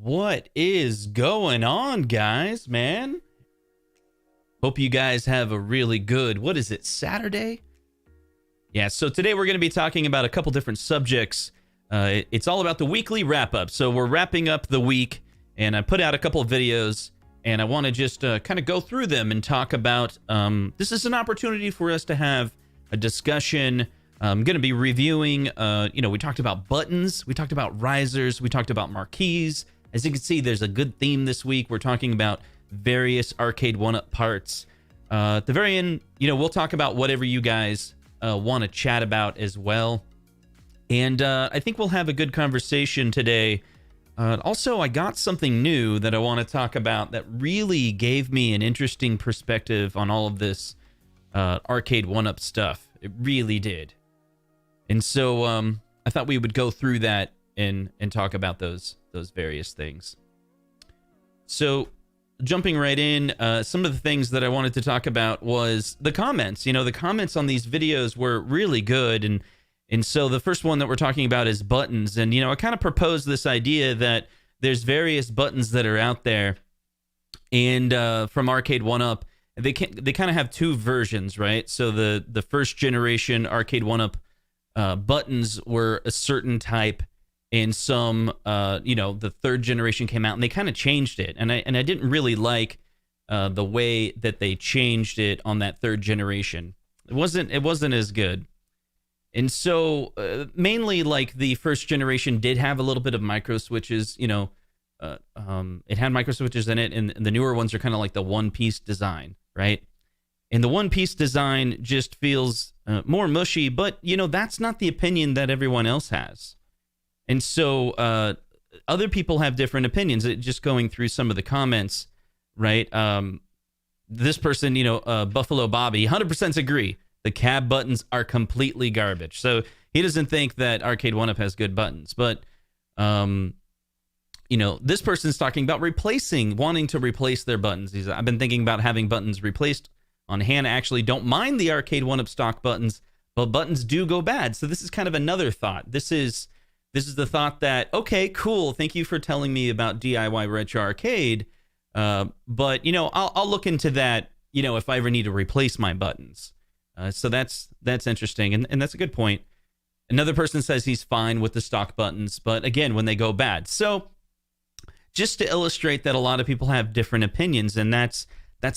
What is going on, guys, man? Hope you guys have a really good, what is it, Saturday? Yeah, so today we're going to be talking about a couple different subjects. It's all about the weekly wrap-up. So we're wrapping up the week, and I put out a couple of videos, and I want to just kind of go through them and talk about, this is an opportunity for us to have a discussion. I'm going to be reviewing, we talked about buttons, we talked about risers, we talked about marquees. As you can see, there's a good theme this week. We're talking about various Arcade1up parts. At the very end, we'll talk about whatever you guys want to chat about as well. And I think we'll have a good conversation today. Also, I got something new that I want to talk about that really gave me an interesting perspective on all of this Arcade1up stuff. It really did. And so I thought we would go through that and talk about those various things. So jumping right in, some of the things that I wanted to talk about was the comments. The comments on these videos were really good. And so the first one that we're talking about is buttons. And, I kind of proposed this idea that there's various buttons that are out there. And from Arcade1up, they kind of have two versions, right? So the first generation Arcade1up buttons were a certain type, and some, the third generation came out and they kind of changed it. And I didn't really like the way that they changed it on that third generation. It wasn't as good. And so mainly like the first generation did have a little bit of micro switches, it had micro switches in it, and the newer ones are kind of like the one-piece design, right? And the one-piece design just feels more mushy, but, that's not the opinion that everyone else has. And so other people have different opinions. Just going through some of the comments, right? This person, Buffalo Bobby, 100% agree. The cab buttons are completely garbage. So he doesn't think that Arcade1up has good buttons. But, this person's talking about wanting to replace their buttons. I've been thinking about having buttons replaced on hand. I actually don't mind the Arcade1up stock buttons, but buttons do go bad. So this is kind of another thought. This is the thought that, okay, cool. Thank you for telling me about DIY Retro Arcade. But, I'll look into that, if I ever need to replace my buttons. So that's interesting. And that's a good point. Another person says he's fine with the stock buttons, but again, when they go bad. So just to illustrate that a lot of people have different opinions, and that's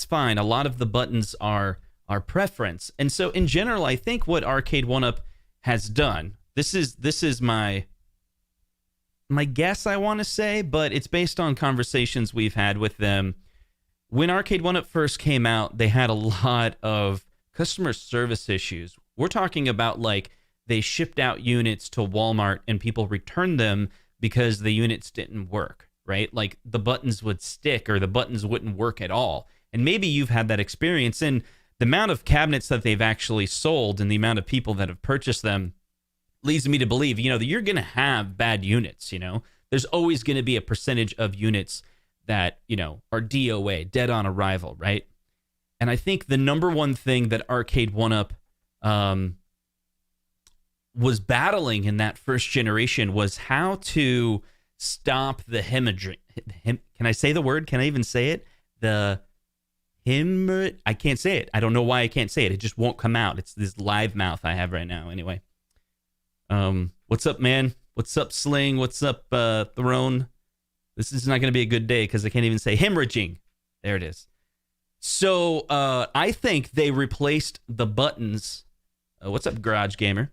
fine. A lot of the buttons are preference. And so in general, I think what Arcade1up has done, this is my guess, I want to say, but it's based on conversations we've had with them. When Arcade1up first came out, they had a lot of customer service issues. We're talking about like they shipped out units to Walmart and people returned them because the units didn't work, right? Like the buttons would stick or the buttons wouldn't work at all. And maybe you've had that experience. And the amount of cabinets that they've actually sold and the amount of people that have purchased them leads me to believe, that you're going to have bad units, There's always going to be a percentage of units that, are DOA, dead on arrival, right? And I think the number one thing that Arcade1up was battling in that first generation was how to stop the hemorrhaging. Can I say the word? Can I even say it? I can't say it. I don't know why I can't say it. It just won't come out. It's this live mouth I have right now. Anyway. What's up, man? What's up, Sling? What's up, Throne? This is not going to be a good day because I can't even say hemorrhaging. There it is. So I think they replaced the buttons. What's up, Garage Gamer?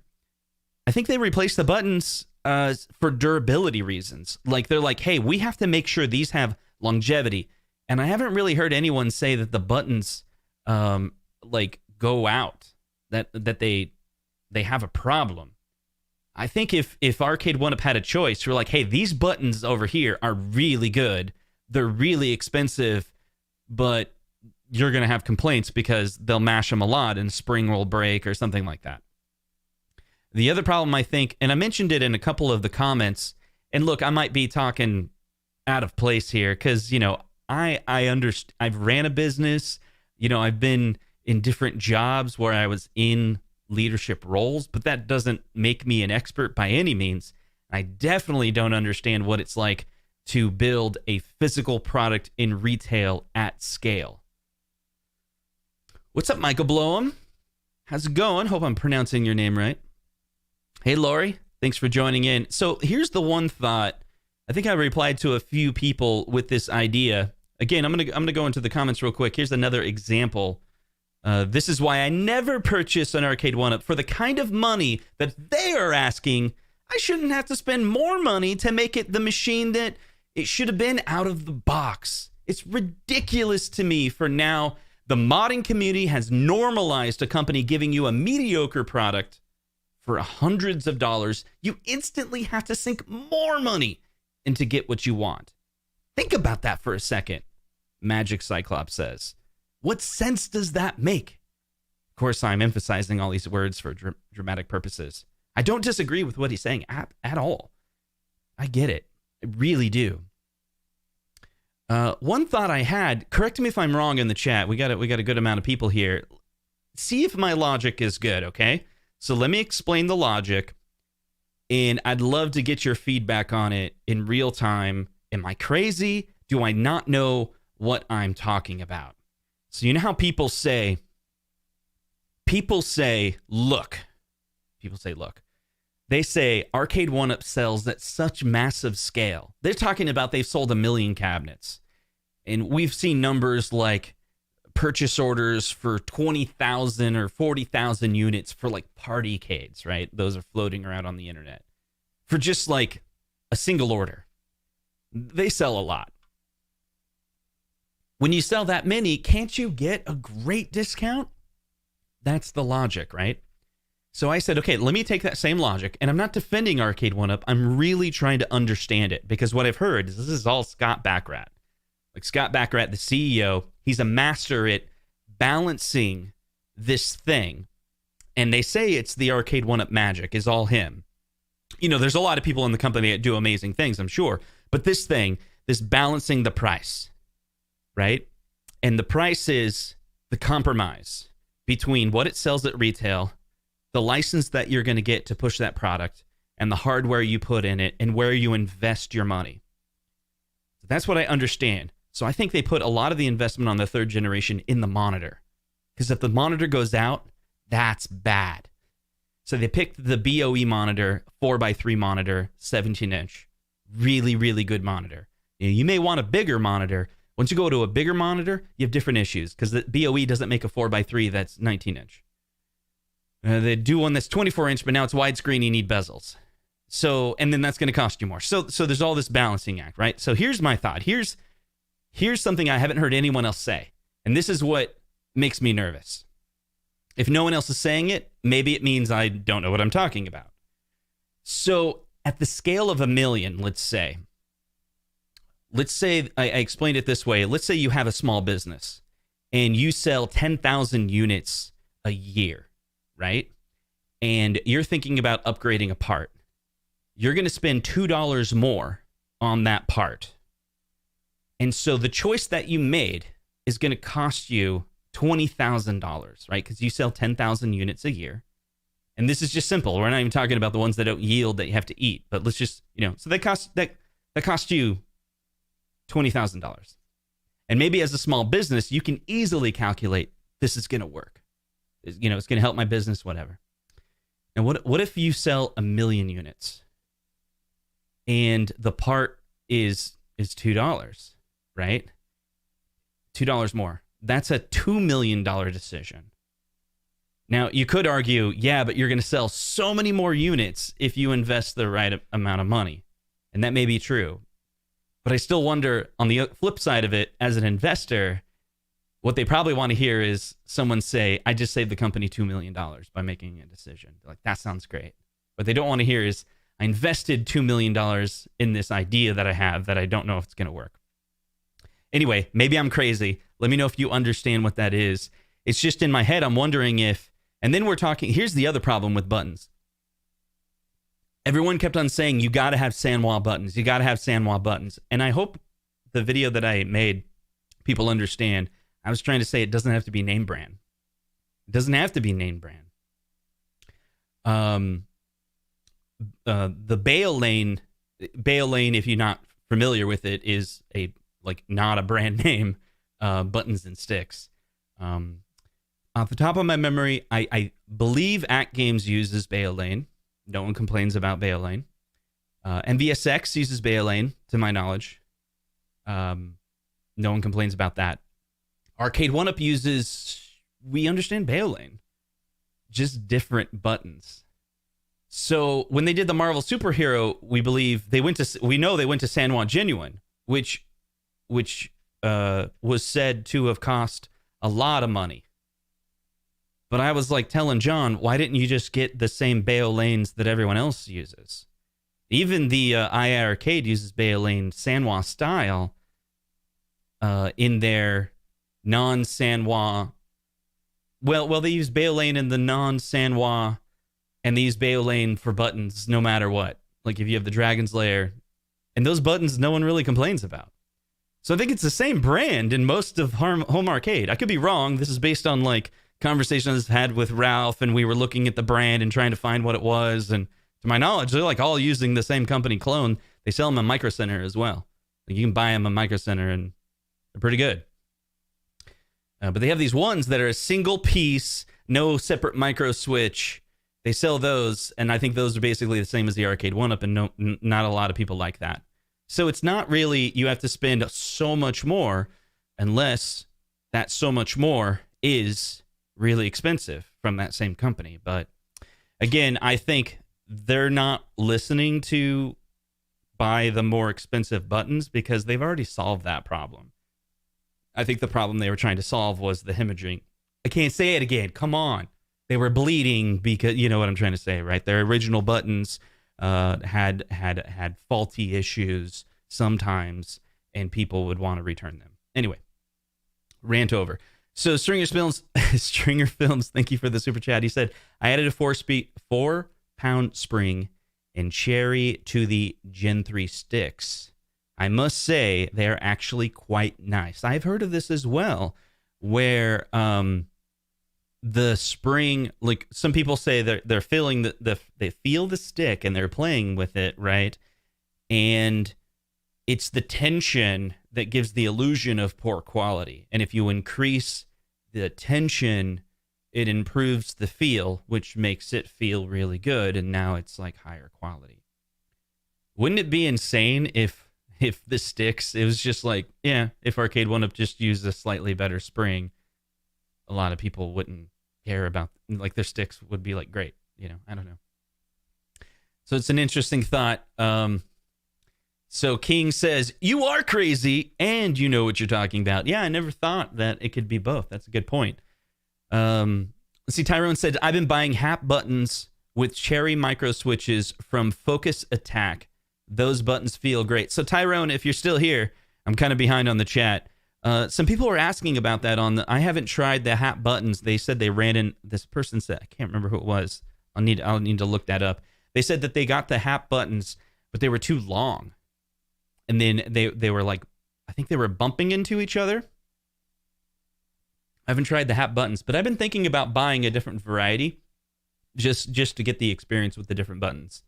I think they replaced the buttons for durability reasons. Like they're like, hey, we have to make sure these have longevity. And I haven't really heard anyone say that the buttons go out, that they have a problem. I think if Arcade1up had a choice, you're like, hey, these buttons over here are really good. They're really expensive, but you're going to have complaints because they'll mash them a lot and spring will break or something like that. The other problem, I think, and I mentioned it in a couple of the comments, and look, I might be talking out of place here because, I've ran a business, I've been in different jobs where I was in leadership roles, but that doesn't make me an expert by any means. I definitely don't understand what it's like to build a physical product in retail at scale. What's up, Michael Blowham? How's it going? Hope I'm pronouncing your name right. Hey, Lori. Thanks for joining in. So here's the one thought. I think I replied to a few people with this idea. Again, I'm gonna go into the comments real quick. Here's another example. This is why I never purchase an Arcade1up. For the kind of money that they are asking, I shouldn't have to spend more money to make it the machine that it should have been out of the box. It's ridiculous to me for now. The modding community has normalized a company giving you a mediocre product for hundreds of dollars. You instantly have to sink more money in to get what you want. Think about that for a second, Magic Cyclops says. What sense does that make? Of course, I'm emphasizing all these words for dramatic purposes. I don't disagree with what he's saying at all. I get it. I really do. One thought I had, correct me if I'm wrong in the chat. We got a good amount of people here. See if my logic is good, okay? So let me explain the logic, and I'd love to get your feedback on it in real time. Am I crazy? Do I not know what I'm talking about? So you know how people say, look. They say Arcade1up sells at such massive scale. They're talking about they've sold 1 million cabinets. And we've seen numbers like purchase orders for 20,000 or 40,000 units for like partycades, right? Those are floating around on the internet. For just like a single order. They sell a lot. When you sell that many, can't you get a great discount? That's the logic, right? So I said, okay, let me take that same logic, and I'm not defending Arcade1up. I'm really trying to understand it, because what I've heard is this is all Scott Baccarat. Like Scott Baccarat, the CEO, he's a master at balancing this thing, and they say it's the Arcade1up magic is all him. You know, there's a lot of people in the company that do amazing things, I'm sure, but this thing, this balancing the price, right? And the price is the compromise between what it sells at retail, the license that you're going to get to push that product, and the hardware you put in it, and where you invest your money. That's what I understand. So I think they put a lot of the investment on the third generation in the monitor. Because if the monitor goes out, that's bad. So they picked the BOE monitor, 4x3 monitor, 17-inch. Really, really good monitor. You may want a bigger monitor. Once you go to a bigger monitor, you have different issues, because the BOE doesn't make a 4x3 that's 19-inch. They do one that's 24-inch, but now it's widescreen. You need bezels. So, and then that's going to cost you more. So there's all this balancing act, right? So here's my thought. Here's something I haven't heard anyone else say, and this is what makes me nervous. If no one else is saying it, maybe it means I don't know what I'm talking about. So at the scale of 1 million, let's say I explained it this way. Let's say you have a small business and you sell 10,000 units a year. Right? And you're thinking about upgrading a part. You're going to spend $2 more on that part. And so the choice that you made is going to cost you $20,000, right? Because you sell 10,000 units a year. And this is just simple. We're not even talking about the ones that don't yield that you have to eat. But let's just, so that cost you $20,000. And maybe as a small business, you can easily calculate this is going to work. It's going to help my business, whatever. And what if you sell 1 million units and the part is $2, right? $2 more. That's a $2 million decision. Now, you could argue, yeah, but you're going to sell so many more units if you invest the right amount of money. And that may be true. But I still wonder, on the flip side of it, as an investor, what they probably want to hear is someone say, I just saved the company $2 million by making a decision. They're like, that sounds great. What they don't want to hear is, I invested $2 million in this idea that I have that I don't know if it's going to work. Anyway, maybe I'm crazy. Let me know if you understand what that is. It's just in my head, I'm wondering if, and then we're talking, here's the other problem with buttons. Everyone kept on saying, you got to have Sanwa buttons. You got to have Sanwa buttons. And I hope the video that I made, people understand. I was trying to say it doesn't have to be name brand. It doesn't have to be name brand. The bail lane, if you're not familiar with it, is a not a brand name buttons and sticks. Off the top of my memory, I believe AtGames uses Baolane. No one complains about Baolane. MVSX uses Baolane, to my knowledge. No one complains about that. Arcade1up uses, we understand Baolane, just different buttons. So when they did the Marvel Superhero, we know they went to San Juan Genuine, which was said to have cost a lot of money. But I was telling John, why didn't you just get the same Baolanes that everyone else uses? Even the II Arcade uses Baolane San Juan style in their non-San Juan. Well, they use Baolane in the non-San Juan, and they use Baolane for buttons no matter what. Like if you have the Dragon's Lair, and those buttons no one really complains about. So I think it's the same brand in most of home arcade. I could be wrong. This is based on conversations I've had with Ralph, and we were looking at the brand and trying to find what it was. And to my knowledge, they're all using the same company clone. They sell them at Micro Center as well. You can buy them at Micro Center, and they're pretty good. But they have these ones that are a single piece, no separate micro switch. They sell those, and I think those are basically the same as the Arcade1up, and not a lot of people like that. So it's not really you have to spend so much more unless that so much more is really expensive from that same company. But again, I think they're not listening to buy the more expensive buttons because they've already solved that problem. I think the problem they were trying to solve was the hemorrhaging. I can't say it again. Come on. They were bleeding because, you know what I'm trying to say, right? Their original buttons had faulty issues sometimes, and people would want to return them. Anyway, rant over. So Stringer Films, thank you for the super chat. He said, I added a 4-pound spring and cherry to the Gen 3 sticks. I must say they are actually quite nice. I've heard of this as well, where the spring, some people say they're feeling they feel the stick and they're playing with it, right? And it's the tension that gives the illusion of poor quality. And if you increase the tension, it improves the feel, which makes it feel really good. And now it's higher quality. Wouldn't it be insane if the sticks, it was just if Arcade1up just used a slightly better spring, a lot of people wouldn't care about, their sticks would be great, I don't know. So it's an interesting thought. So King says, you are crazy and you know what you're talking about. Yeah, I never thought that it could be both. That's a good point. Let's see, Tyrone said, I've been buying HAP buttons with cherry micro switches from Focus Attack. Those buttons feel great. So Tyrone, if you're still here, I'm kind of behind on the chat. Some people were asking about that I haven't tried the HAP buttons. They said they ran in, this person said, I can't remember who it was. I'll need to look that up. They said that they got the HAP buttons, but they were too long. And then they were I think they were bumping into each other. I haven't tried the HAP buttons, but I've been thinking about buying a different variety just to get the experience with the different buttons.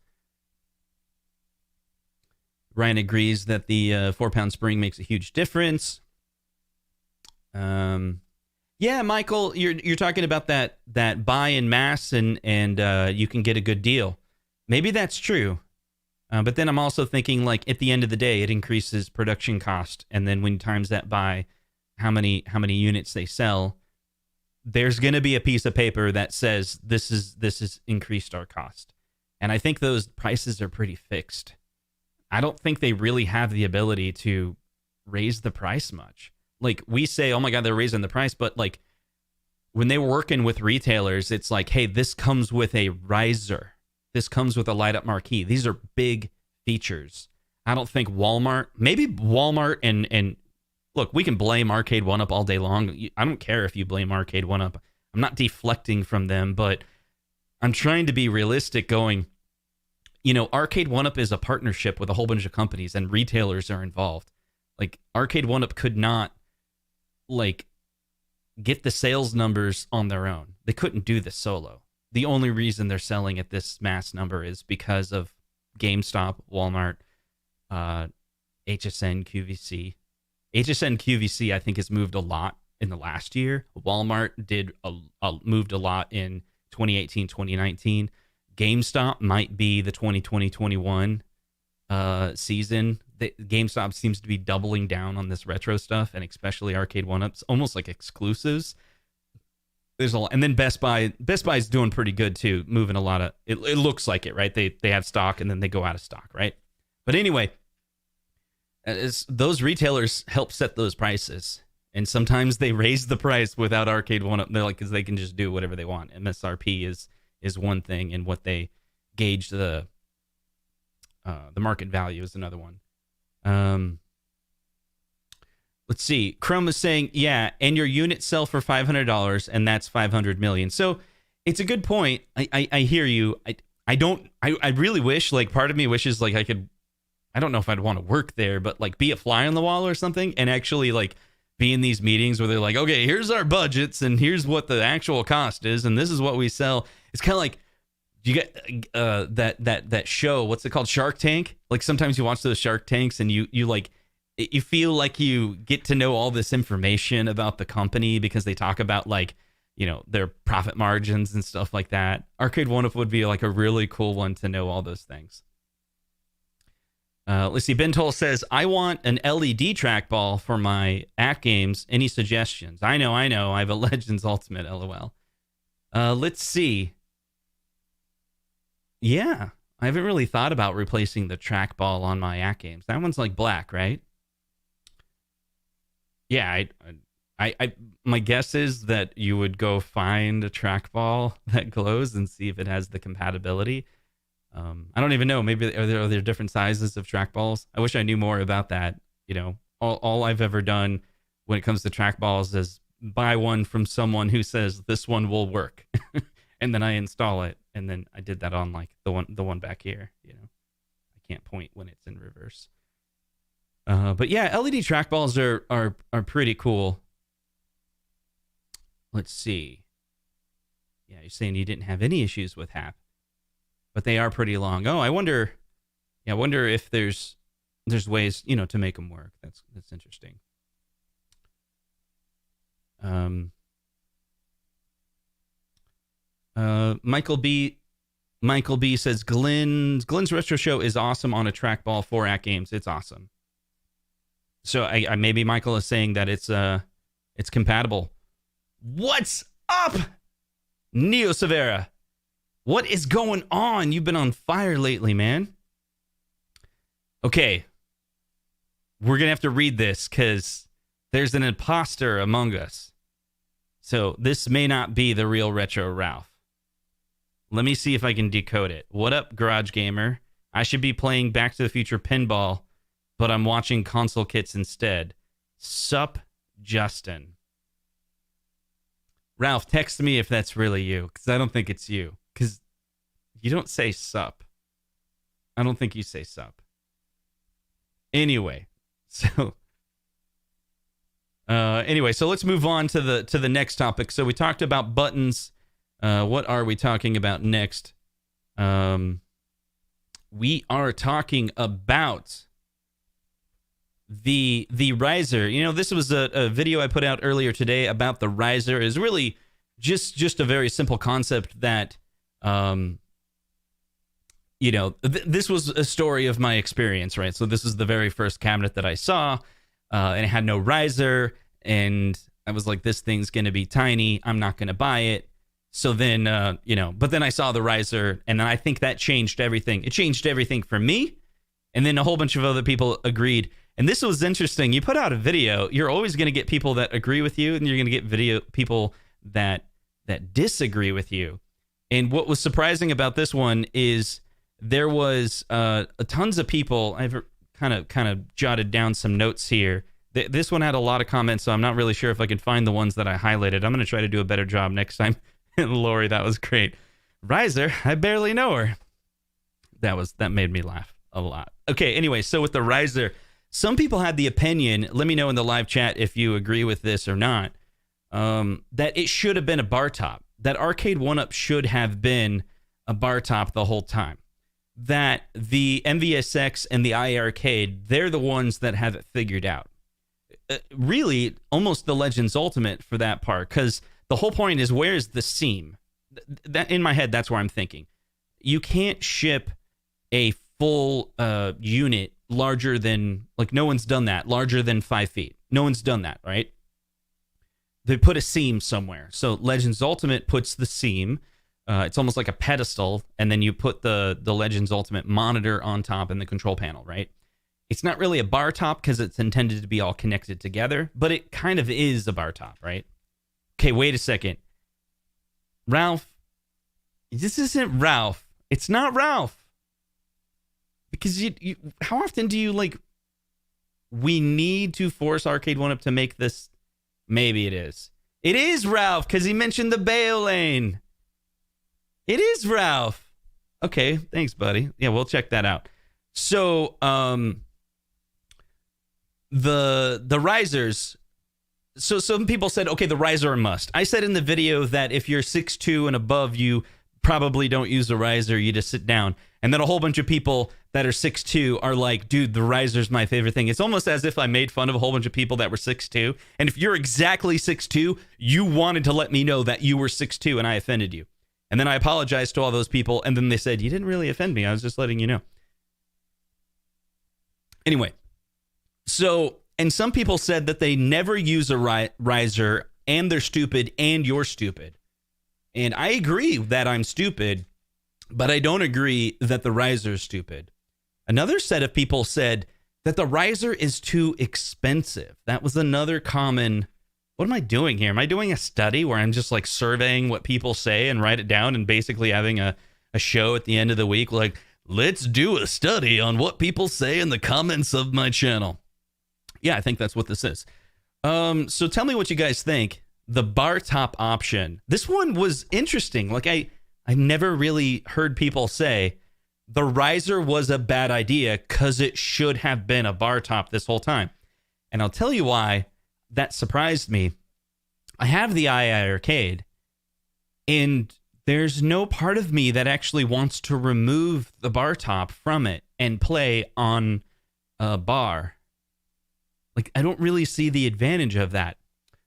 Ryan agrees that the 4-pound spring makes a huge difference. Yeah, Michael, you're talking about that buy in mass and you can get a good deal. Maybe that's true. But then I'm also thinking at the end of the day, it increases production cost. And then when you times that by how many units they sell, there's going to be a piece of paper that says this is increased our cost. And I think those prices are pretty fixed. I don't think they really have the ability to raise the price much. We say, oh my God, they're raising the price. But when they were working with retailers, it's hey, this comes with a riser. This comes with a light up marquee. These are big features. I don't think maybe Walmart and look, we can blame Arcade1up all day long. I don't care if you blame Arcade1up. I'm not deflecting from them, but I'm trying to be realistic going, Arcade1up is a partnership with a whole bunch of companies and retailers are involved. Arcade1up could not get the sales numbers on their own. They couldn't do this solo. The only reason they're selling at this mass number is because of GameStop, Walmart, HSN QVC. HSN QVC, I think, has moved a lot in the last year. Walmart moved a lot in 2018, 2019. GameStop might be the 2020-21 season. GameStop seems to be doubling down on this retro stuff, and especially Arcade1up's almost like exclusives. There's a lot, and then Best Buy is doing pretty good too, moving a lot of. It looks like it, right? They have stock and then they go out of stock, right? But anyway, those retailers help set those prices, and sometimes they raise the price without Arcade1up. They're like, because they can just do whatever they want. MSRP is one thing, and what they gauge the market value is another one. Let's see. Chrome is saying, yeah, and your units sell for $500, and that's 500 million. So it's a good point. I hear you. I really wish, like, part of me wishes, like, I don't know if I'd want to work there, but like be a fly on the wall or something, and actually like be in these meetings where they're like, okay, here's our budgets and here's what the actual cost is, and this is what we sell. It's kind of like, you get that show, what's it called, Shark Tank? Like sometimes you watch those Shark Tanks and you like, you feel like you get to know all this information about the company because they talk about, like, you know, their profit margins and stuff like that. Arcade1up would be like a really cool one to know all those things. Let's see. Bentol says, I want an LED trackball for my AtGames. Any suggestions? I know. I have a Legends Ultimate, LOL. Let's see. Yeah, I haven't really thought about replacing the trackball on my AtGames. That one's like black, right? Yeah, I my guess is that you would go find a trackball that glows and see if it has the compatibility. I don't even know. Maybe are there different sizes of trackballs? I wish I knew more about that. You know, all I've ever done when it comes to trackballs is buy one from someone who says this one will work, and then I install it. And then I did that on like the one back here. You know, I can't point when it's in reverse. But yeah, LED trackballs are pretty cool. Let's see. Yeah, you're saying you didn't have any issues with HAP, but they are pretty long. Oh, I wonder if there's ways, you know, to make them work. That's interesting. Michael B says Glenn's retro show is awesome on a trackball for AtGames. It's awesome. So I maybe Michael is saying that it's compatible. What's up, Neo Severa? What is going on? You've been on fire lately, man. Okay. We're going to have to read this because there's an imposter among us. So this may not be the real Retro Ralph. Let me see if I can decode it. What up, Garage Gamer? I should be playing Back to the Future Pinball, but I'm watching console kits instead. Sup, Justin. Ralph, text me if that's really you, because I don't think it's you. Because you don't say sup. I don't think you say sup. Anyway, so let's move on to the next topic. So we talked about buttons. What are we talking about next? We are talking about the riser. You know, this was a video I put out earlier today about the riser. Is really just a very simple concept that you know, this was a story of my experience, right? So this is the very first cabinet that I saw, and it had no riser, and I was like, this thing's gonna be tiny, I'm not gonna buy it. So then you know, but then I saw the riser, and then I think that changed everything. It changed everything for me, and then a whole bunch of other people agreed. And this was interesting. You put out a video, you're always going to get people that agree with you, and you're going to get people that disagree with you. And what was surprising about this one is there was tons of people. I've kind of jotted down some notes here. This one had a lot of comments, so I'm not really sure if I can find the ones that I highlighted. I'm going to try to do a better job next time. Lori, that was great. Riser, I barely know her. That made me laugh a lot. Okay, anyway, so with the riser, some people had the opinion, let me know in the live chat if you agree with this or not, that it should have been a bar top, that Arcade1up should have been a bar top the whole time. that the MVSX and the iArcade, they're the ones that have it figured out. Really, almost the Legends Ultimate for that part, because the whole point is, where's the seam? That in my head, that's where I'm thinking. You can't ship a full unit larger than, like, no one's done that, larger than 5 feet. No one's done that, right? They put a seam somewhere. So Legends Ultimate puts the seam. It's almost like a pedestal, and then you put the Legends Ultimate monitor on top and the control panel, right? It's not really a bar top because it's intended to be all connected together, but it kind of is a bar top, right? Okay, wait a second. Ralph, this isn't Ralph. It's not Ralph. Because you how often do you, like, we need to force Arcade1up to make this? Maybe it is. It is Ralph, because he mentioned the bail lane. It is Ralph. Okay, thanks, buddy. Yeah, we'll check that out. So, the risers. So some people said, okay, the riser a must. I said in the video that if you're 6'2" and above, you probably don't use the riser. You just sit down. And then a whole bunch of people that are 6'2" are like, dude, the riser's my favorite thing. It's almost as if I made fun of a whole bunch of people that were 6'2". And if you're exactly 6'2", you wanted to let me know that you were 6'2" and I offended you. And then I apologized to all those people. And then they said, you didn't really offend me. I was just letting you know. Anyway, so, and some people said that they never use a riser, and they're stupid, and you're stupid. And I agree that I'm stupid, but I don't agree that the riser is stupid. Another set of people said that the riser is too expensive. That was another common. What am I doing here? Am I doing a study where I'm just, like, surveying what people say and write it down and basically having a show at the end of the week like, let's do a study on what people say in the comments of my channel? Yeah, I think that's what this is. So tell me what you guys think. The bar top option. This one was interesting. Like, I never really heard people say the riser was a bad idea because it should have been a bar top this whole time. And I'll tell you why that surprised me. I have the iArcade, and there's no part of me that actually wants to remove the bar top from it and play on a bar. Like, I don't really see the advantage of that.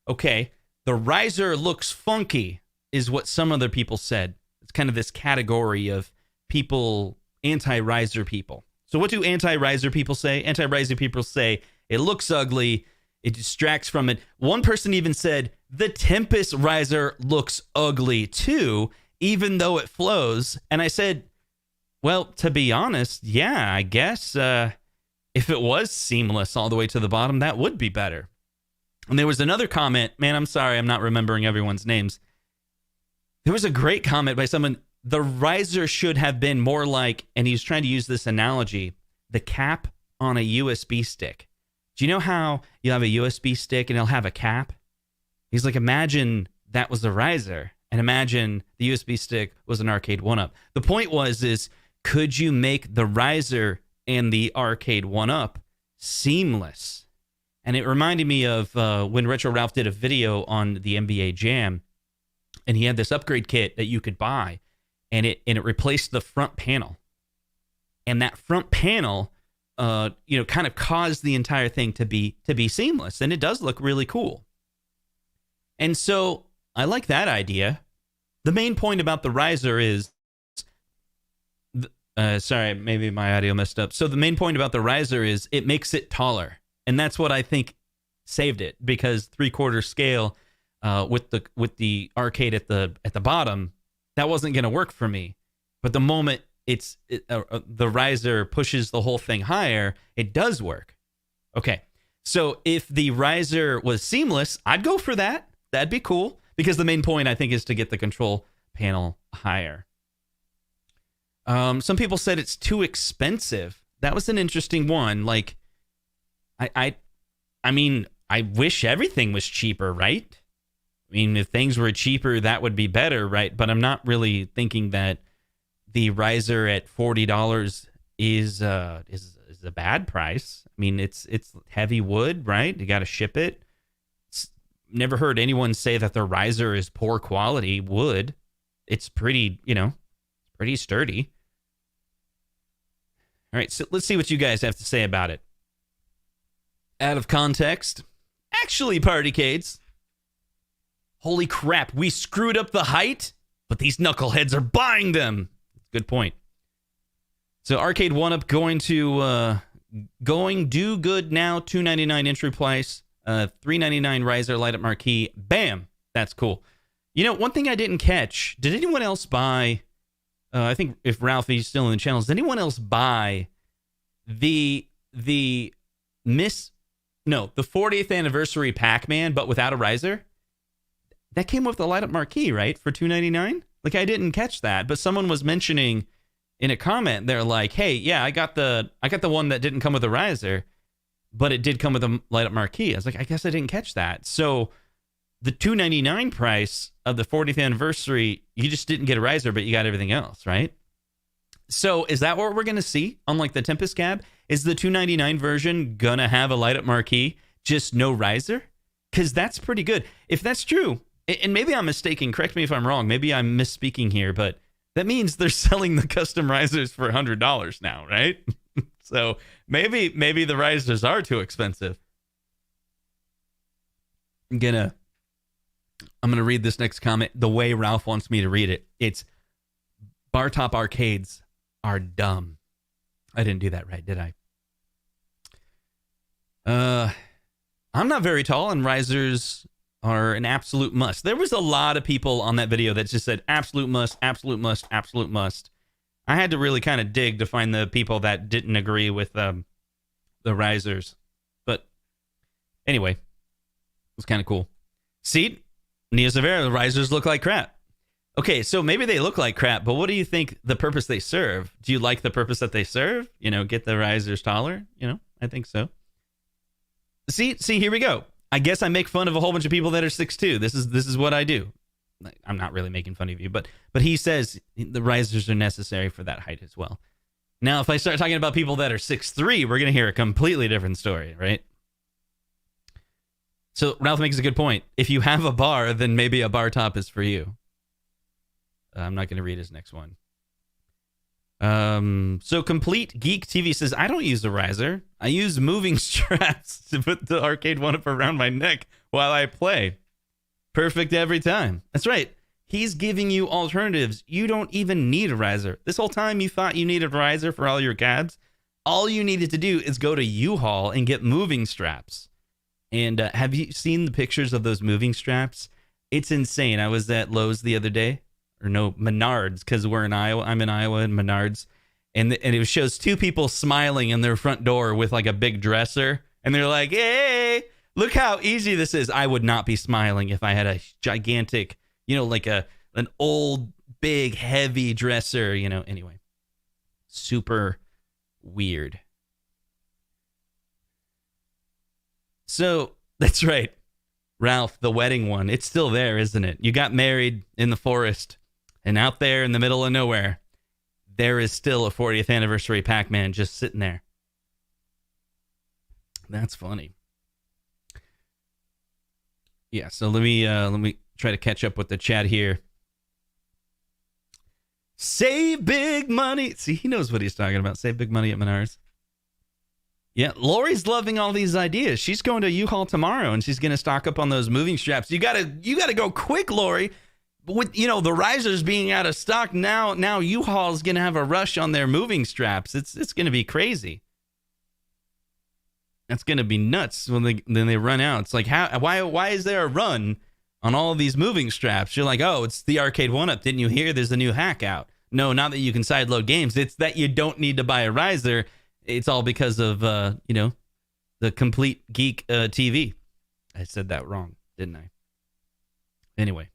Okay, the riser looks funky, is what some other people said. It's kind of this category of people, anti-riser people. So what do anti-riser people say? Anti-riser people say it looks ugly, it distracts from it. One person even said the Tempest riser looks ugly too, even though it flows. And I said, well, to be honest, yeah, I guess if it was seamless all the way to the bottom, that would be better. And there was another comment. Man, I'm sorry, I'm not remembering everyone's names. There was a great comment by someone. The riser should have been more like, and he's trying to use this analogy, the cap on a USB stick. Do you know how you have a USB stick and it'll have a cap? He's like, imagine that was the riser, and imagine the USB stick was an Arcade1up. The point is could you make the riser and the Arcade1up seamless? And it reminded me of when Retro Ralph did a video on the NBA Jam, and he had this upgrade kit that you could buy, and it replaced the front panel. And that front panel, kind of caused the entire thing to be seamless, and it does look really cool. And so I like that idea. The main point about the riser is, sorry, maybe my audio messed up. So the main point about the riser is it makes it taller. And that's what I think saved it, because 3/4 scale with the arcade at the bottom, that wasn't going to work for me. But the moment the riser pushes the whole thing higher, it does work. Okay, so if the riser was seamless, I'd go for that. That'd be cool, because the main point, I think, is to get the control panel higher. Some people said it's too expensive. That was an interesting one. Like, I mean, I wish everything was cheaper, right? I mean, if things were cheaper, that would be better, right? But I'm not really thinking that the riser at $40 is a bad price. I mean, it's heavy wood, right? You got to ship it. Never heard anyone say that the riser is poor quality wood. It's pretty, pretty sturdy. All right, so let's see what you guys have to say about it. Out of context. Actually, Partycades. Holy crap, we screwed up the height, but these knuckleheads are buying them. Good point. So Arcade1up going do good now, $2.99 entry price, $3.99 riser, light up marquee. Bam, that's cool. You know, one thing I didn't catch, did anyone else buy, I think if Ralphie's still in the channels, did anyone else buy the 40th anniversary Pac-Man, but without a riser? That came with the light up marquee, right? For $2.99? Like, I didn't catch that, but someone was mentioning in a comment, they're like, hey, yeah, I got the one that didn't come with a riser, but it did come with a light up marquee. I was like, I guess I didn't catch that. So the $2.99 price of the 40th anniversary, you just didn't get a riser, but you got everything else, right? So is that what we're going to see on like the Tempest Cab? Is the $2.99 version going to have a light up marquee, just no riser? Because that's pretty good. If that's true, and maybe I'm mistaken, correct me if I'm wrong, maybe I'm misspeaking here, but that means they're selling the custom risers for $100 now, right? So maybe the risers are too expensive. I'm gonna read this next comment the way Ralph wants me to read it. It's bar top arcades are dumb. I didn't do that right, did I? I'm not very tall, and risers are an absolute must. There was a lot of people on that video that just said absolute must, absolute must, absolute must. I had to really kind of dig to find the people that didn't agree with the risers. But anyway, it was kind of cool. See, Neo Severa, the risers look like crap. Okay, so maybe they look like crap, but what do you think the purpose they serve? Do you like the purpose that they serve? You know, get the risers taller? You know, I think so. See, here we go. I guess I make fun of a whole bunch of people that are 6'2". This is what I do. I'm not really making fun of you, but he says the risers are necessary for that height as well. Now, if I start talking about people that are 6'3", we're going to hear a completely different story, right? So Ralph makes a good point. If you have a bar, then maybe a bar top is for you. I'm not going to read his next one. So Complete Geek TV says, I don't use a riser. I use moving straps to put the Arcade1up around my neck while I play. Perfect every time. That's right. He's giving you alternatives. You don't even need a riser. This whole time you thought you needed a riser for all your cabs. All you needed to do is go to U-Haul and get moving straps. And have you seen the pictures of those moving straps? It's insane. I was at Lowe's the other day. Or no, Menards, because we're in Iowa. I'm in Iowa and Menards. And it shows two people smiling in their front door with like a big dresser. And they're like, hey, look how easy this is. I would not be smiling if I had a gigantic, you know, like an old, big, heavy dresser, you know. Anyway, super weird. So that's right. Ralph, the wedding one. It's still there, isn't it? You got married in the forest. And out there in the middle of nowhere, there is still a 40th anniversary Pac-Man just sitting there. That's funny. Yeah, so let me try to catch up with the chat here. Save big money. See, he knows what he's talking about. Save big money at Menards. Yeah, Lori's loving all these ideas. She's going to U-Haul tomorrow, and she's going to stock up on those moving straps. You gotta go quick, Lori. With, you know, the risers being out of stock now U-Haul is going to have a rush on their moving straps. It's going to be crazy. That's going to be nuts when they run out. It's like, why is there a run on all of these moving straps? You're like, oh, it's the Arcade1up. Didn't you hear there's a new hack out? No, not that you can sideload games. It's that you don't need to buy a riser. It's all because of you know, the Complete Geek TV. I said that wrong, didn't I? Anyway.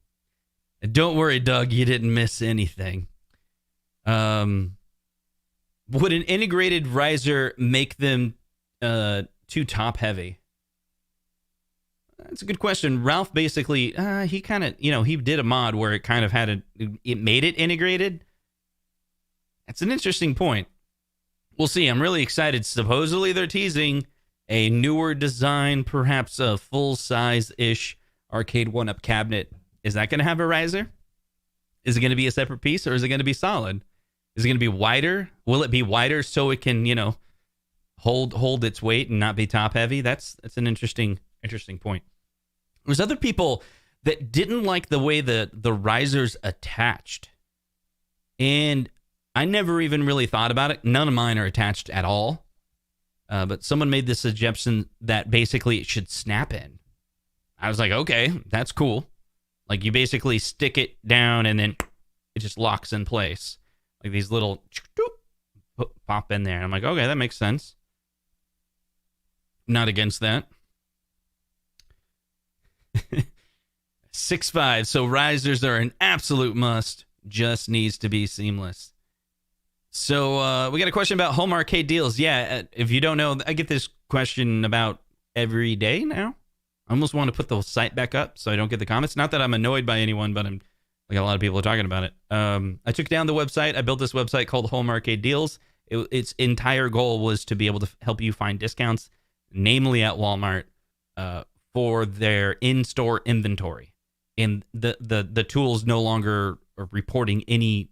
Don't worry, Doug, you didn't miss anything. Would an integrated riser make them too top heavy? That's a good question. Ralph basically, he kind of, you know, he did a mod where it kind of had it made it integrated. That's an interesting point. We'll see. I'm really excited. Supposedly they're teasing a newer design, perhaps a full-size-ish Arcade1up cabinet. Is that going to have a riser? Is it going to be a separate piece, or is it going to be solid? Is it going to be wider? Will it be wider so it can, hold its weight and not be top heavy? That's an interesting point. There's other people that didn't like the way the risers attached. And I never even really thought about it. None of mine are attached at all. But someone made the suggestion that basically it should snap in. I was like, okay, that's cool. Like you basically stick it down and then it just locks in place. Like these little pop in there. And I'm like, okay, that makes sense. Not against that. 6.5. So risers are an absolute must. Just needs to be seamless. So we got a question about home arcade deals. Yeah, if you don't know, I get this question about every day now. I almost want to put the site back up so I don't get the comments. Not that I'm annoyed by anyone, but I'm like a lot of people are talking about it. I took down the website. I built this website called Home Arcade Deals. Its entire goal was to be able to help you find discounts, namely at Walmart, for their in-store inventory. And the tool's no longer are reporting any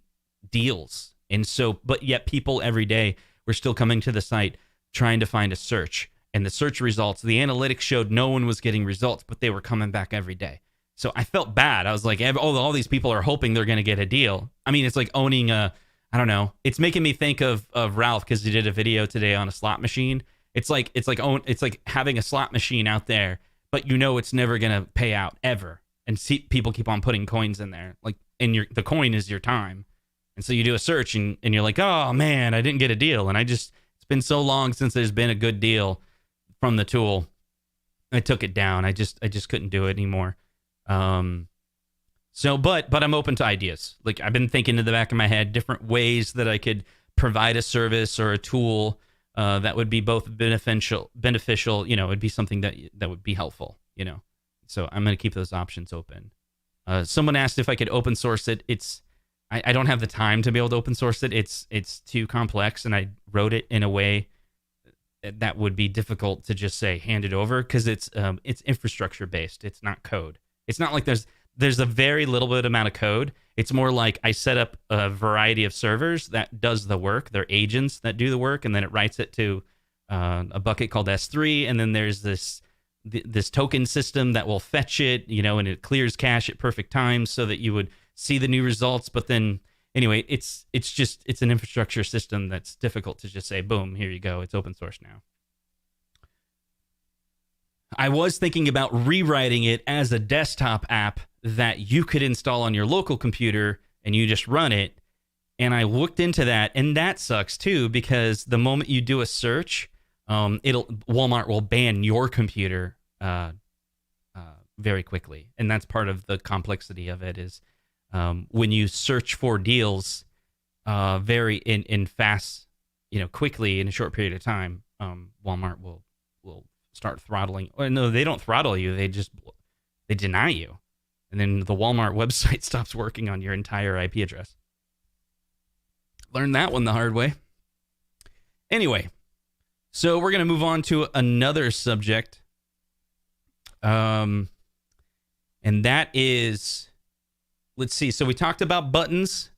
deals. And so, but yet people every day were still coming to the site trying to find a search. And the search results, the analytics showed no one was getting results, but they were coming back every day. So I felt bad. I was like, all these people are hoping they're going to get a deal. I mean, it's like owning I don't know. It's making me think of Ralph because he did a video today on a slot machine. It's like having a slot machine out there, but it's never going to pay out ever. And people keep on putting coins in there. Like, and the coin is your time. And so you do a search and you're like, oh man, I didn't get a deal. And it's been so long since there's been a good deal from the tool. I took it down. I just couldn't do it anymore. But I'm open to ideas. Like I've been thinking in the back of my head, different ways that I could provide a service or a tool that would be both beneficial, it'd be something that would be helpful, So I'm going to keep those options open. Someone asked if I could open source it. I don't have the time to be able to open source it. It's too complex, and I wrote it in a way that would be difficult to just say hand it over because it's infrastructure based. It's not code. It's not like there's a very little bit amount of code. It's more like I set up a variety of servers that does the work. They're agents that do the work, and then it writes it to a bucket called S3, and then there's this token system that will fetch it, and it clears cache at perfect times so that you would see the new results. But then anyway, it's an infrastructure system that's difficult to just say, boom, here you go. It's open source now. I was thinking about rewriting it as a desktop app that you could install on your local computer and you just run it. And I looked into that, and that sucks too, because the moment you do a search, Walmart will ban your computer very quickly. And that's part of the complexity of it is when you search for deals very in fast, quickly in a short period of time, Walmart will start throttling. Or no, they don't throttle you. They deny you. And then the Walmart website stops working on your entire IP address. Learned that one the hard way. Anyway, so we're going to move on to another subject. And that is, let's see. So we talked about buttons,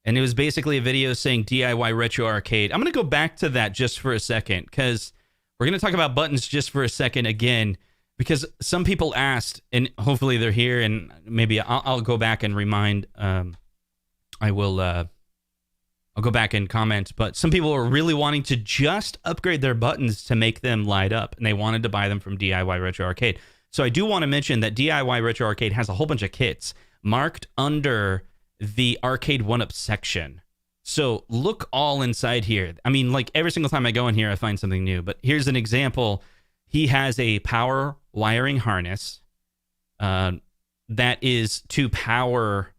and it was basically a video saying DIY Retro Arcade. I'm going to go back to that just for a second, because we're going to talk about buttons just for a second again, because some people asked, and hopefully they're here, and maybe I'll go back and remind. I'll go back and comment, but some people were really wanting to just upgrade their buttons to make them light up, and they wanted to buy them from DIY Retro Arcade. So I do want to mention that DIY Retro Arcade has a whole bunch of kits marked under the Arcade1up section. So look all inside here. I mean, like every single time I go in here, I find something new. But here's an example. He has a power wiring harness that is to power.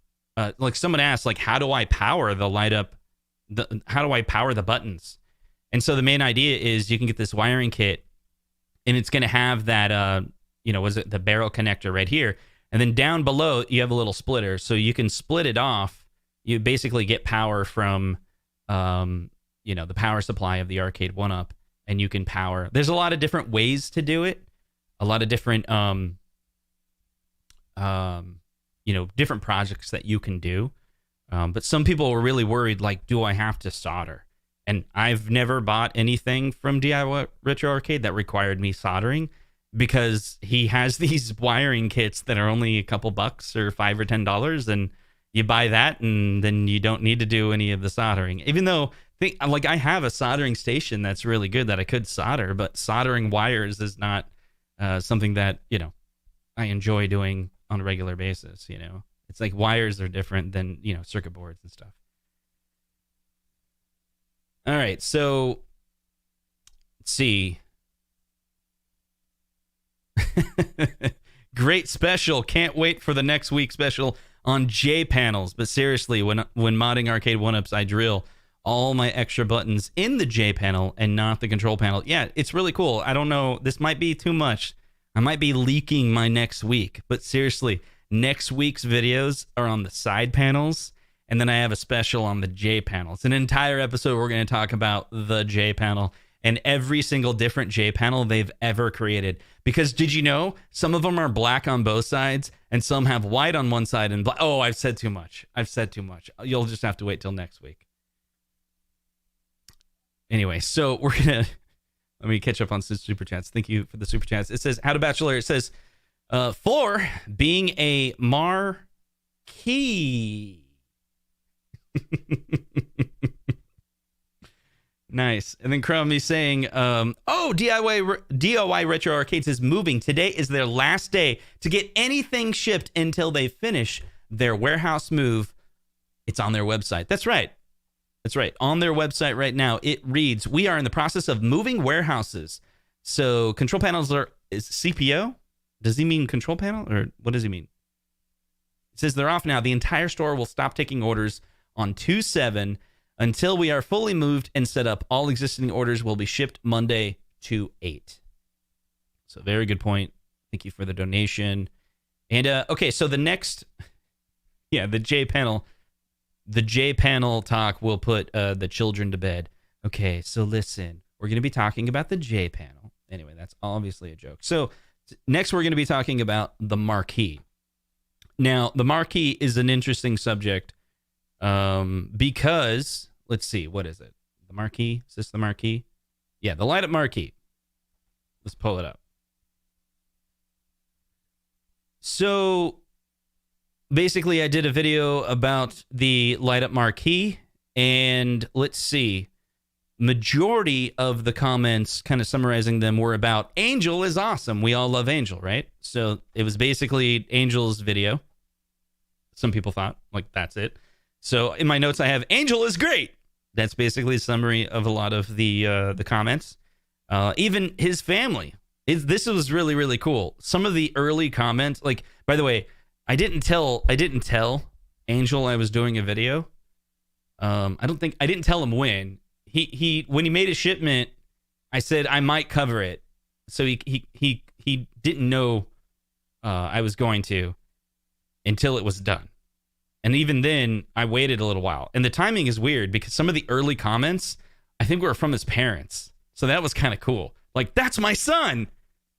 Like someone asked, like, how do I power the light up? How do I power the buttons? And so the main idea is you can get this wiring kit, and it's going to have that, was it the barrel connector right here? And then down below, you have a little splitter. So you can split it off. You basically get power from, the power supply of the Arcade1up, and you can power. There's a lot of different ways to do it. A lot of different, different projects that you can do. But some people were really worried, like, do I have to solder? And I've never bought anything from DIY Retro Arcade that required me soldering, because he has these wiring kits that are only a couple bucks or $5 or $10, and you buy that and then you don't need to do any of the soldering. Even though I have a soldering station that's really good that I could solder, but soldering wires is not something that, I enjoy doing on a regular basis. It's like wires are different than, circuit boards and stuff. All right, so let's see. Great special. Can't wait for the next week special on J panels. But seriously, when modding Arcade1ups, I drill all my extra buttons in the J panel and not the control panel. Yeah, it's really cool. I don't know. This might be too much. I might be leaking my next week. But seriously, next week's videos are on the side panels. And then I have a special on the J panel. It's an entire episode. We're going to talk about the J panel and every single different J panel they've ever created. Because did you know some of them are black on both sides and some have white on one side and black? Oh, I've said too much. You'll just have to wait till next week. Anyway, so we're going to... Let me catch up on super chats. Thank you for the super chats. It says, How to Bachelor. It says, for being a Marquee. Nice. And then Crummy saying, DIY Retro Arcades is moving. Today is their last day to get anything shipped until they finish their warehouse move. It's on their website. That's right. On their website right now, it reads, we are in the process of moving warehouses. So control panels is CPO? Does he mean control panel, or what does he mean? It says they're off now. The entire store will stop taking orders on 2/7 until we are fully moved and set up. All existing orders will be shipped Monday 2/8. So very good point. Thank you for the donation. And okay, so the next, the J panel talk will put the children to bed. Okay, so listen, we're going to be talking about the J panel. Anyway, that's obviously a joke. So next we're going to be talking about the Marquee. Now, the Marquee is an interesting subject because, let's see, what is it? The Marquee? Is this the Marquee? Yeah, the light up Marquee. Let's pull it up. So basically, I did a video about the light up Marquee, and let's see. Majority of the comments, kind of summarizing them, were about Angel is awesome. We all love Angel, right? So it was basically Angel's video. Some people thought, like, that's it. So in my notes, I have Angel is great. That's basically a summary of a lot of the comments. Even his family. This was really, really cool. Some of the early comments, like, by the way, I didn't tell Angel I was doing a video. I didn't tell him when. When he made a shipment, I said I might cover it. So he didn't know I was going to until it was done. And even then, I waited a little while. And the timing is weird because some of the early comments, I think, were from his parents. So that was kind of cool. Like, that's my son.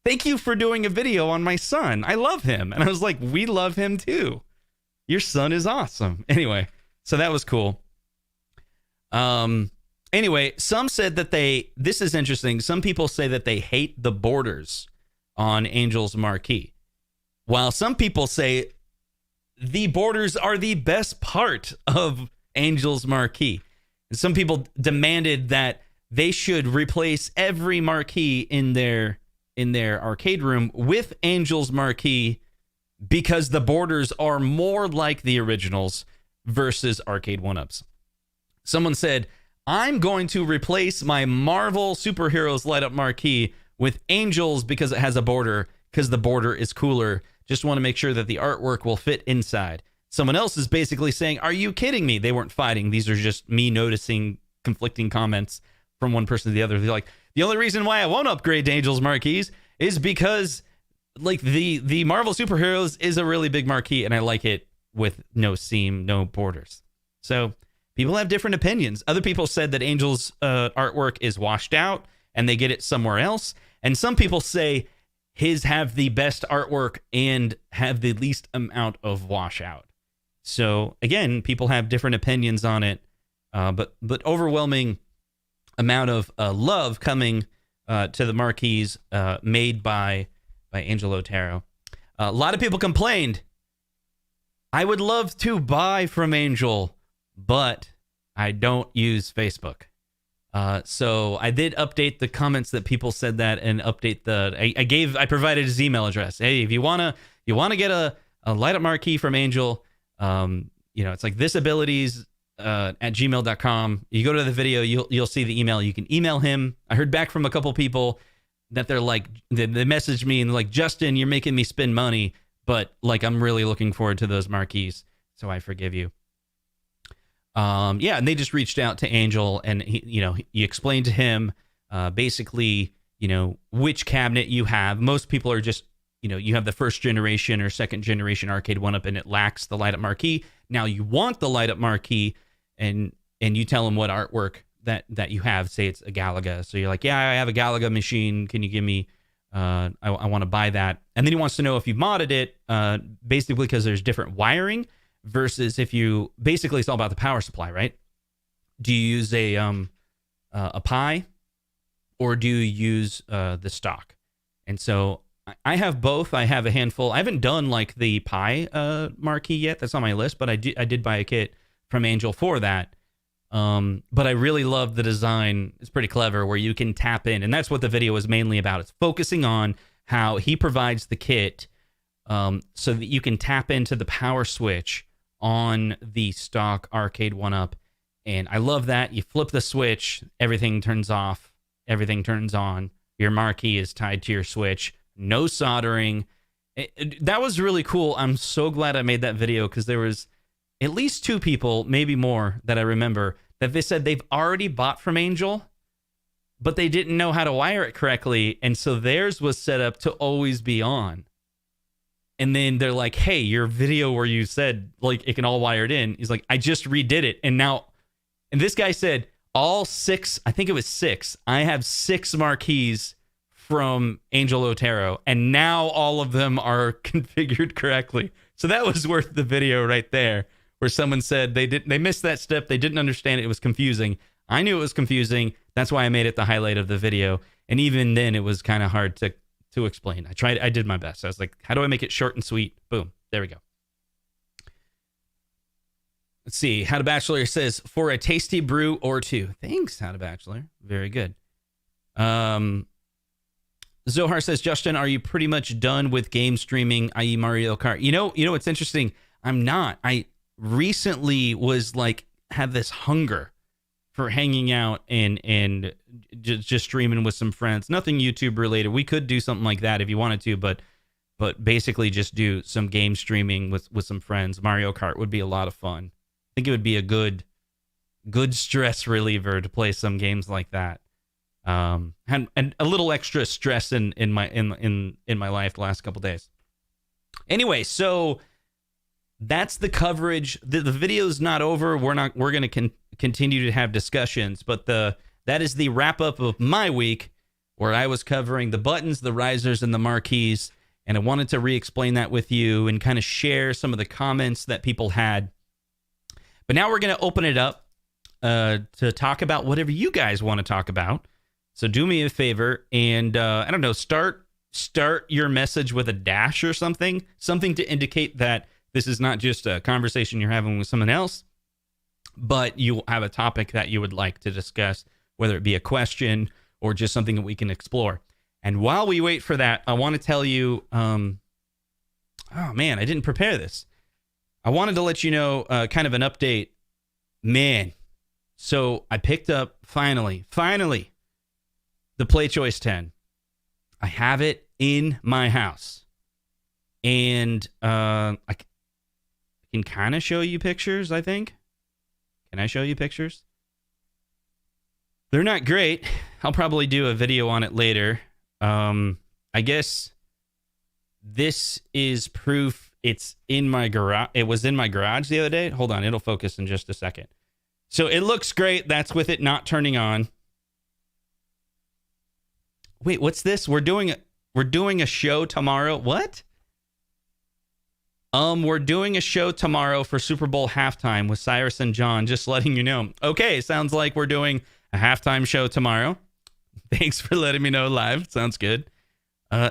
Thank you for doing a video on my son. I love him. And I was like, we love him too. Your son is awesome. Anyway, so that was cool. Anyway, some said that this is interesting. Some people say that they hate the borders on Angel's Marquee, while some people say the borders are the best part of Angel's Marquee. And some people demanded that they should replace every Marquee in their arcade room with Angel's Marquee because the borders are more like the originals versus Arcade1ups. Someone said, I'm going to replace my Marvel Superheroes light up Marquee with Angel's because it has a border, because the border is cooler. Just want to make sure that the artwork will fit inside. Someone else is basically saying, are you kidding me? They weren't fighting. These are just me noticing conflicting comments from one person to the other. They're like, the only reason why I won't upgrade to Angel's Marquees is because, like, the Marvel Superheroes is a really big marquee, and I like it with no seam, no borders. So people have different opinions. Other people said that Angel's artwork is washed out, and they get it somewhere else. And some people say his have the best artwork and have the least amount of washout. So again, people have different opinions on it, but overwhelming amount of love coming to the Marquees made by Angel Otero. A lot of people complained. I would love to buy from Angel, but I don't use Facebook. So I did update the comments that people said that, and update I provided his email address. Hey, if you wanna get a light up marquee from Angel, it's like thisabilities at gmail.com. You go to the video, you'll see the email. You can email him. I heard back from a couple people that they're like, they messaged me and like, Justin, you're making me spend money, but like, I'm really looking forward to those marquees, so I forgive you. And they just reached out to Angel, and he explained to him, basically, which cabinet you have. Most people are just, you have the first generation or second generation Arcade1up, and it lacks the light up marquee. Now you want the light up marquee, and you tell him what artwork that you have. Say it's a Galaga. So you're like, yeah, I have a Galaga machine. Can you give me, I want to buy that. And then he wants to know if you modded it, basically because there's different wiring versus if you, basically it's all about the power supply, right? Do you use a Pi, or do you use the stock? And so I have both. I have a handful. I haven't done like the Pi marquee yet. That's on my list, but I did buy a kit from Angel for that. But I really love the design. It's pretty clever where you can tap in, and that's what the video is mainly about. It's focusing on how he provides the kit so that you can tap into the power switch on the stock Arcade1up. And I love that. You flip the switch, everything turns off, everything turns on. Your marquee is tied to your switch. No soldering. That was really cool. I'm so glad I made that video, because there was at least 2 people, maybe more, that I remember that they said they've already bought from Angel, but they didn't know how to wire it correctly. And so theirs was set up to always be on. And then they're like, hey, your video where you said like it can all wire it in. He's like, I just redid it. And this guy said all 6, I think it was 6. I have 6 marquees from Angel Otero, and now all of them are configured correctly. So that was worth the video right there, where someone said they missed that step. They didn't understand it. It was confusing. I knew it was confusing. That's why I made it the highlight of the video. And even then, it was kind of hard to explain. I did my best. I was like, how do I make it short and sweet? Boom. There we go. Let's see. How to Bachelor says, for a tasty brew or 2. Thanks, How to Bachelor. Very good. Zohar says, Justin, are you pretty much done with game streaming, i.e. Mario Kart? You know, it's interesting. I'm not. I recently was like, had this hunger for hanging out and just streaming with some friends. Nothing YouTube related. We could do something like that if you wanted to, but basically just do some game streaming with some friends. Mario Kart would be a lot of fun. I think it would be a good stress reliever to play some games like that. And a little extra stress in my life the last couple days. Anyway, so that's the coverage. The video's not over. We're going to continue to have discussions, but that is the wrap up of my week, where I was covering the buttons, the risers, and the marquees. And I wanted to re-explain that with you and kind of share some of the comments that people had. But now we're going to open it up to talk about whatever you guys want to talk about. So do me a favor and, I don't know, start your message with a dash or something to indicate that this is not just a conversation you're having with someone else, but you have a topic that you would like to discuss, whether it be a question or just something that we can explore. And while we wait for that, I want to tell you, oh man, I didn't prepare this. I wanted to let you know kind of an update. Man, so I picked up, finally, the PlayChoice 10. I have it in my house. And I can kind of show you pictures, I think. Can I show you pictures? They're not great. I'll probably do a video on it later. I guess this is proof it's in my garage. It was in my garage the other day. Hold on, it'll focus in just a second. So it looks great. That's with it not turning on. Wait, what's this? We're doing a show tomorrow. What? We're doing a show tomorrow for Super Bowl halftime with Cyrus and John, just letting you know. Okay, sounds like we're doing a halftime show tomorrow. Thanks for letting me know live. Sounds good.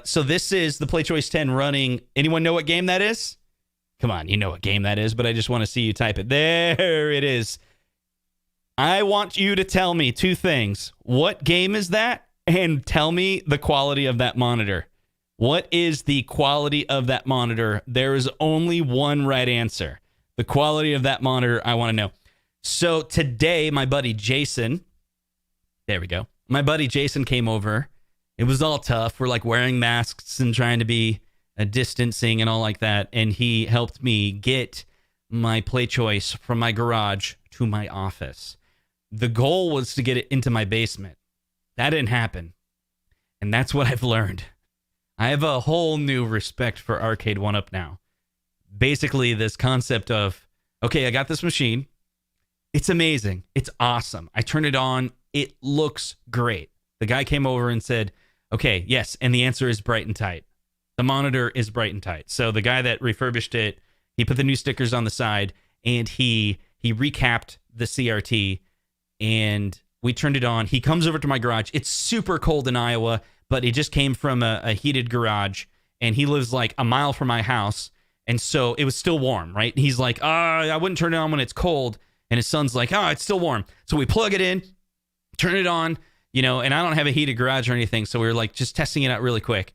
So this is the PlayChoice 10 running. Anyone know what game that is? Come on, you know what game that is, but I just want to see you type it. There it is. I want you to tell me two things. What game is that? And tell me the quality of that monitor. What is the quality of that monitor? There is only one right answer. The quality of that monitor, I want to know. So today, my buddy Jason, there we go. My buddy Jason came over. It was all tough. We're like wearing masks and trying to be distancing and all like that. And he helped me get my PlayChoice from my garage to my office. The goal was to get it into my basement. That didn't happen. And that's what I've learned. I have a whole new respect for Arcade1up now. Basically, this concept of, okay, I got this machine. It's amazing. It's awesome. I turn it on. It looks great. The guy came over and said, okay, yes. And the answer is bright and tight. The monitor is bright and tight. So the guy that refurbished it, he put the new stickers on the side and he recapped the CRT and we turned it on. He comes over to my garage. It's super cold in Iowa, but it just came from a heated garage and he lives like a mile from my house. And so it was still warm, right? He's like, I wouldn't turn it on when it's cold. And his son's like, it's still warm. So we plug it in, turn it on, and I don't have a heated garage or anything. So we were like just testing it out really quick.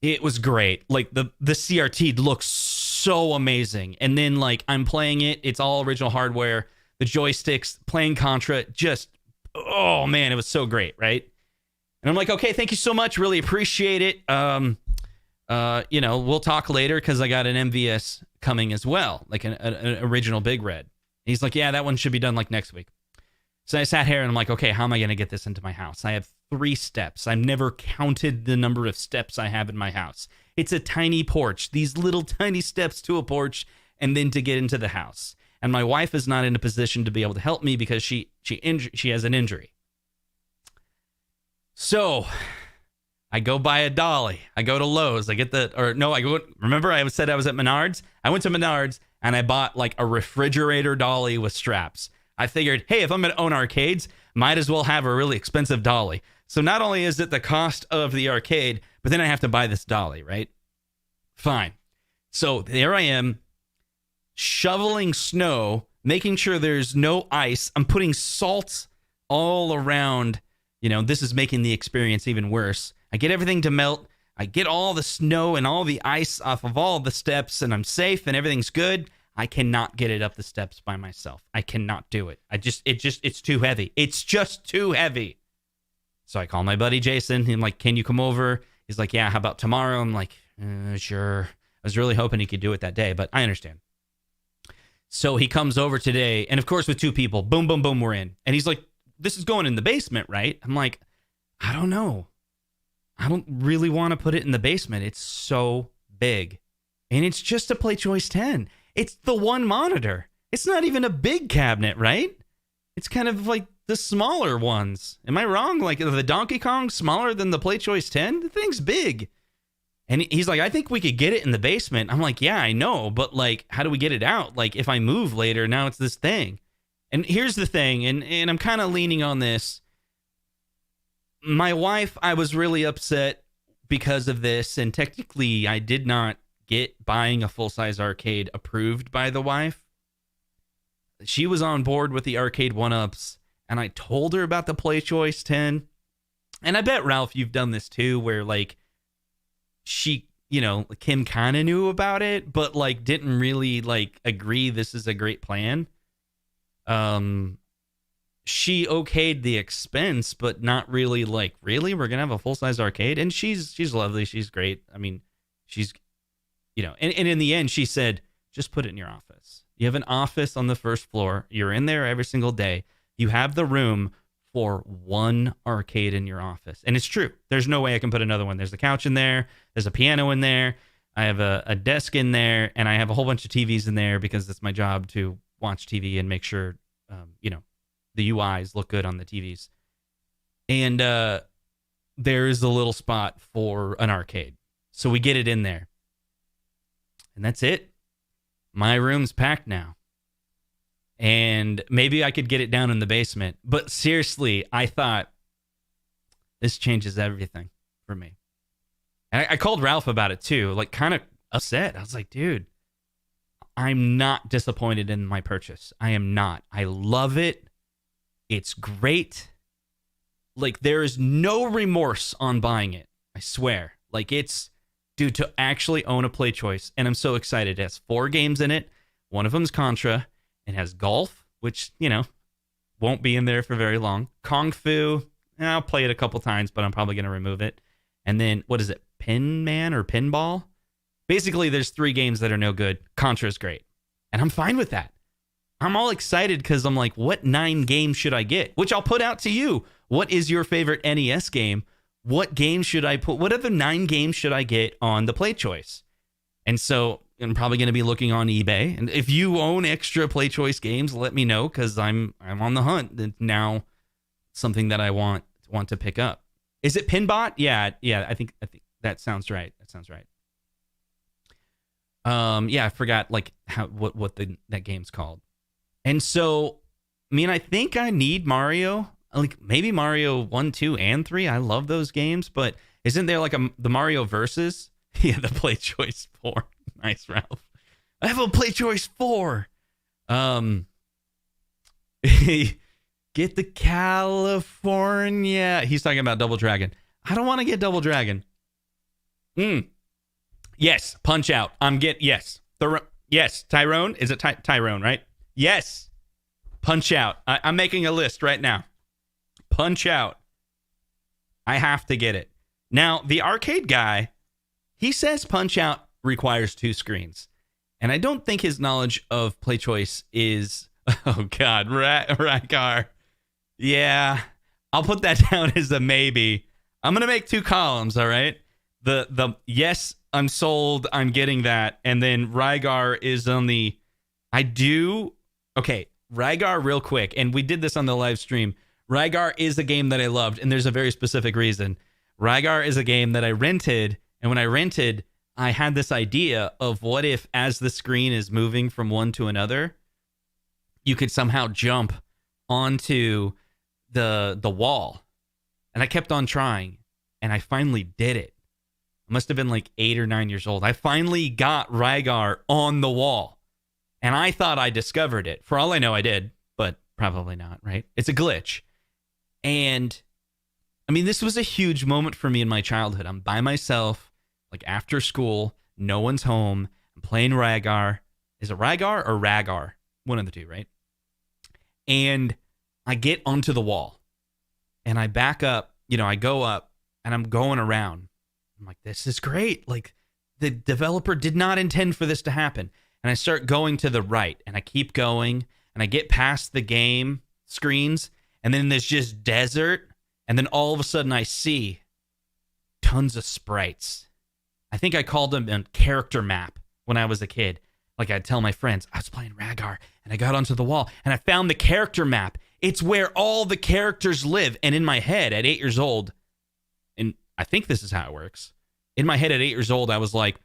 It was great. Like the CRT looks so amazing. And then like I'm playing it. It's all original hardware. The joysticks, playing Contra, just, oh man, it was so great, right? And I'm like, okay, thank you so much. Really appreciate it. We'll talk later because I got an MVS coming as well, like an original Big Red. And he's like, yeah, that one should be done like next week. So I sat here and I'm like, okay, how am I going to get this into my house? I have 3 steps. I've never counted the number of steps I have in my house. It's a tiny porch, these little tiny steps to a porch, and then to get into the house. And my wife is not in a position to be able to help me because she has an injury. So I go buy a dolly. I go to Lowe's. Remember I said I was at Menards? I went to Menards and I bought like a refrigerator dolly with straps. I figured, hey, if I'm going to own arcades, might as well have a really expensive dolly. So not only is it the cost of the arcade, but then I have to buy this dolly, right? Fine. So there I am, shoveling snow, making sure there's no ice. I'm putting salt all around. This is making the experience even worse. I get everything to melt. I get all the snow and all the ice off of all the steps, and I'm safe and everything's good. I cannot get it up the steps by myself. I cannot do it. It's too heavy. It's just too heavy. So I call my buddy Jason. I'm like, can you come over? He's like, yeah, how about tomorrow? I'm like, sure. I was really hoping he could do it that day, but I understand. So he comes over today, and of course with 2 people, boom, boom, boom, we're in. And he's like, this is going in the basement, right? I'm like, I don't know. I don't really want to put it in the basement. It's so big. And it's just a PlayChoice 10. It's the one monitor. It's not even a big cabinet, right? It's kind of like the smaller ones. Am I wrong? Like the Donkey Kong smaller than the PlayChoice 10? The thing's big. And he's like, I think we could get it in the basement. I'm like, yeah, I know. But like, how do we get it out? Like if I move later, now it's this thing. And here's the thing. And I'm kind of leaning on this. My wife, I was really upset because of this. And technically, I did not get buying a full-size arcade approved by the wife. She was on board with the Arcade1ups, and I told her about the PlayChoice 10. And I bet, Ralph, you've done this too, where like she, Kim kind of knew about it, but like didn't really like agree this is a great plan. She okayed the expense, but not really like, really? We're going to have a full-size arcade? And she's lovely. She's great. I mean, she's, and in the end, she said, just put it in your office. You have an office on the first floor. You're in there every single day. You have the room for one arcade in your office. And it's true. There's no way I can put another one. There's a couch in there. There's a piano in there. I have a desk in there. And I have a whole bunch of TVs in there because it's my job to watch TV and make sure, the UIs look good on the TVs. And there is a little spot for an arcade. So we get it in there. And that's it. my room's packed now. And maybe I could get it down in the basement. But seriously, I thought this changes everything for me. And I called Ralph about it too, like kind of upset. I was like, dude, I'm not disappointed in my purchase. I am not. I love it. It's great. Like, there is no remorse on buying it. I swear. Like, it's, dude, to actually own a PlayChoice. And I'm so excited. It has 4 games in it. One of them's Contra. It has golf, which, you know, won't be in there for very long. Kung Fu, I'll play it a couple times, but I'm probably going to remove it. And then, what is it? Pin Man or Pinball? Basically, there's 3 games that are no good. Contra is great. And I'm fine with that. I'm all excited because I'm like, what 9 games should I get? Which I'll put out to you. What is your favorite NES game? What game should I put? What other 9 games should I get on the PlayChoice? And so I'm probably going to be looking on eBay. And if you own extra PlayChoice games, let me know because I'm on the hunt. It's now something that I want to pick up. Is it Pinbot? Yeah. I think that sounds right. Yeah, I forgot like what that game's called. And so, I mean, I think I need Mario. Like maybe Mario 1, 2, and 3. I love those games, but isn't there like the Mario Versus? Yeah, the PlayChoice 4. Nice, Ralph. I have a PlayChoice 4. Get the California. He's talking about Double Dragon. I don't want to get Double Dragon. Yes, Punch Out. Yes. Yes, Tyrone. Is it Tyrone, right? Yes. Punch Out. I'm making a list right now. Punch Out. I have to get it. Now, the arcade guy, he says Punch Out requires 2 screens. And I don't think his knowledge of PlayChoice is... Oh, God. Rygar. Yeah. I'll put that down as a maybe. I'm going to make 2 columns, all right? The yes, I'm sold, I'm getting that. And then Rygar is on the... Okay, Rygar real quick. And we did this on the live stream. Rygar is a game that I loved, and there's a very specific reason. Rygar is a game that I rented, and when I rented, I had this idea of what if, as the screen is moving from one to another, you could somehow jump onto the wall. And I kept on trying, and I finally did it. I must have been like 8 or 9 years old. I finally got Rygar on the wall, and I thought I discovered it. For all I know, I did, but probably not, right? It's a glitch. And I mean, this was a huge moment for me in my childhood. I'm by myself, like after school, no one's home. I'm playing Rygar. Is it Rygar or Ragar? One of the two, right? And I get onto the wall and I back up, I go up and I'm going around. I'm like, this is great. Like the developer did not intend for this to happen. And I start going to the right and I keep going and I get past the game screens. And then there's just desert. And then all of a sudden I see tons of sprites. I think I called them a character map when I was a kid. Like I'd tell my friends, I was playing Ragar and I got onto the wall and I found the character map. It's where all the characters live. And in my head at 8 years old, and I think this is how it works. In my head at 8 years old, I was like,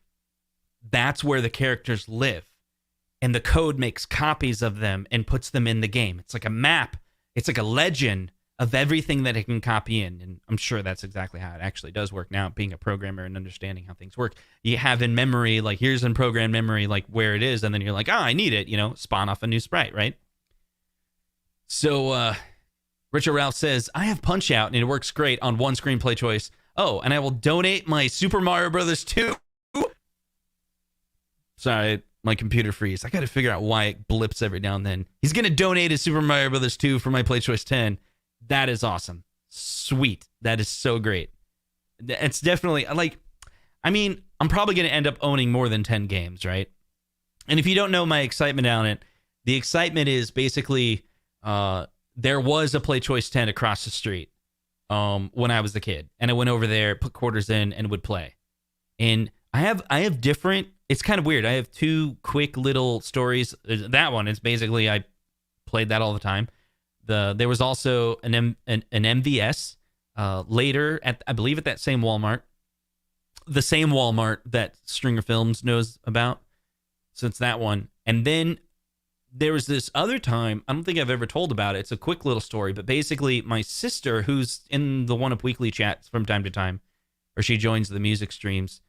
that's where the characters live. And the code makes copies of them and puts them in the game. It's like a map. It's like a legend of everything that it can copy in. And I'm sure that's exactly how it actually does work now, being a programmer and understanding how things work. You have in memory, like here's in program memory, like where it is. And then you're like, I need it, spawn off a new sprite, right? So Richard Ralph says, I have Punch Out and it works great on one screen PlayChoice. Oh, and I will donate my Super Mario Brothers 2. Sorry, my computer freeze. I got to figure out why it blips every now and then. He's going to donate his Super Mario Brothers 2 for my PlayChoice 10. That is awesome. Sweet. That is so great. It's definitely, I'm probably going to end up owning more than 10 games, right? And if you don't know my excitement on it, the excitement is basically there was a PlayChoice 10 across the street when I was a kid. And I went over there, put quarters in, and would play. And I have different, it's kind of weird. I have 2 quick little stories. That one is basically I played that all the time. There was also an MVS later at, I believe, at that same Walmart, the same Walmart that Stringer Films knows about. So it's that one. And then there was this other time, I don't think I've ever told about it. It's a quick little story, but basically my sister, who's in the 1UP Weekly chats from time to time, or she joins the music streams,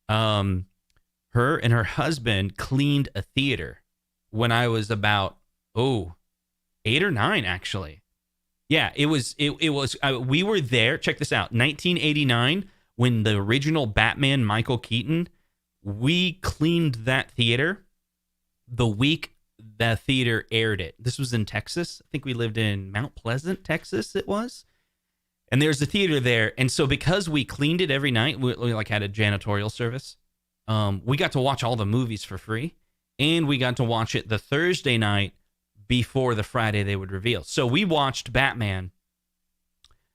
her and her husband cleaned a theater when I was about, 8 or 9, actually. Yeah, it was, we were there. Check this out. 1989, when the original Batman, Michael Keaton, we cleaned that theater the week the theater aired it. This was in Texas. I think we lived in Mount Pleasant, Texas, it was. And there's a theater there. And so because we cleaned it every night, we like had a janitorial service, we got to watch all the movies for free. And we got to watch it the Thursday night before the Friday they would reveal. So we watched Batman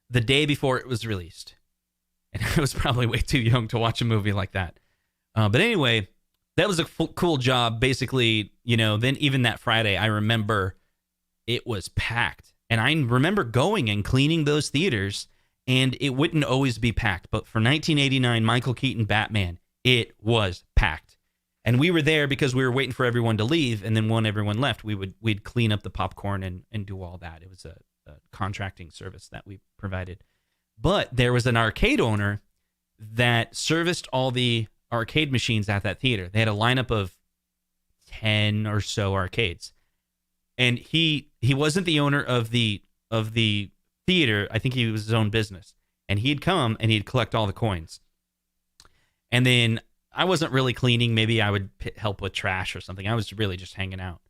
the day before it was released. And I was probably way too young to watch a movie like that. But anyway, that was a cool job. Basically, then even that Friday, I remember it was packed. And I remember going and cleaning those theaters, and it wouldn't always be packed. But for 1989, Michael Keaton Batman, it was packed. And we were there because we were waiting for everyone to leave. And then when everyone left, we'd clean up the popcorn and do all that. It was a contracting service that we provided. But there was an arcade owner that serviced all the arcade machines at that theater. They had a lineup of 10 or so arcades. And he wasn't the owner of the theater. I think he was his own business. And he'd come and he'd collect all the coins. And then I wasn't really cleaning. Maybe I would help with trash or something. I was really just hanging out.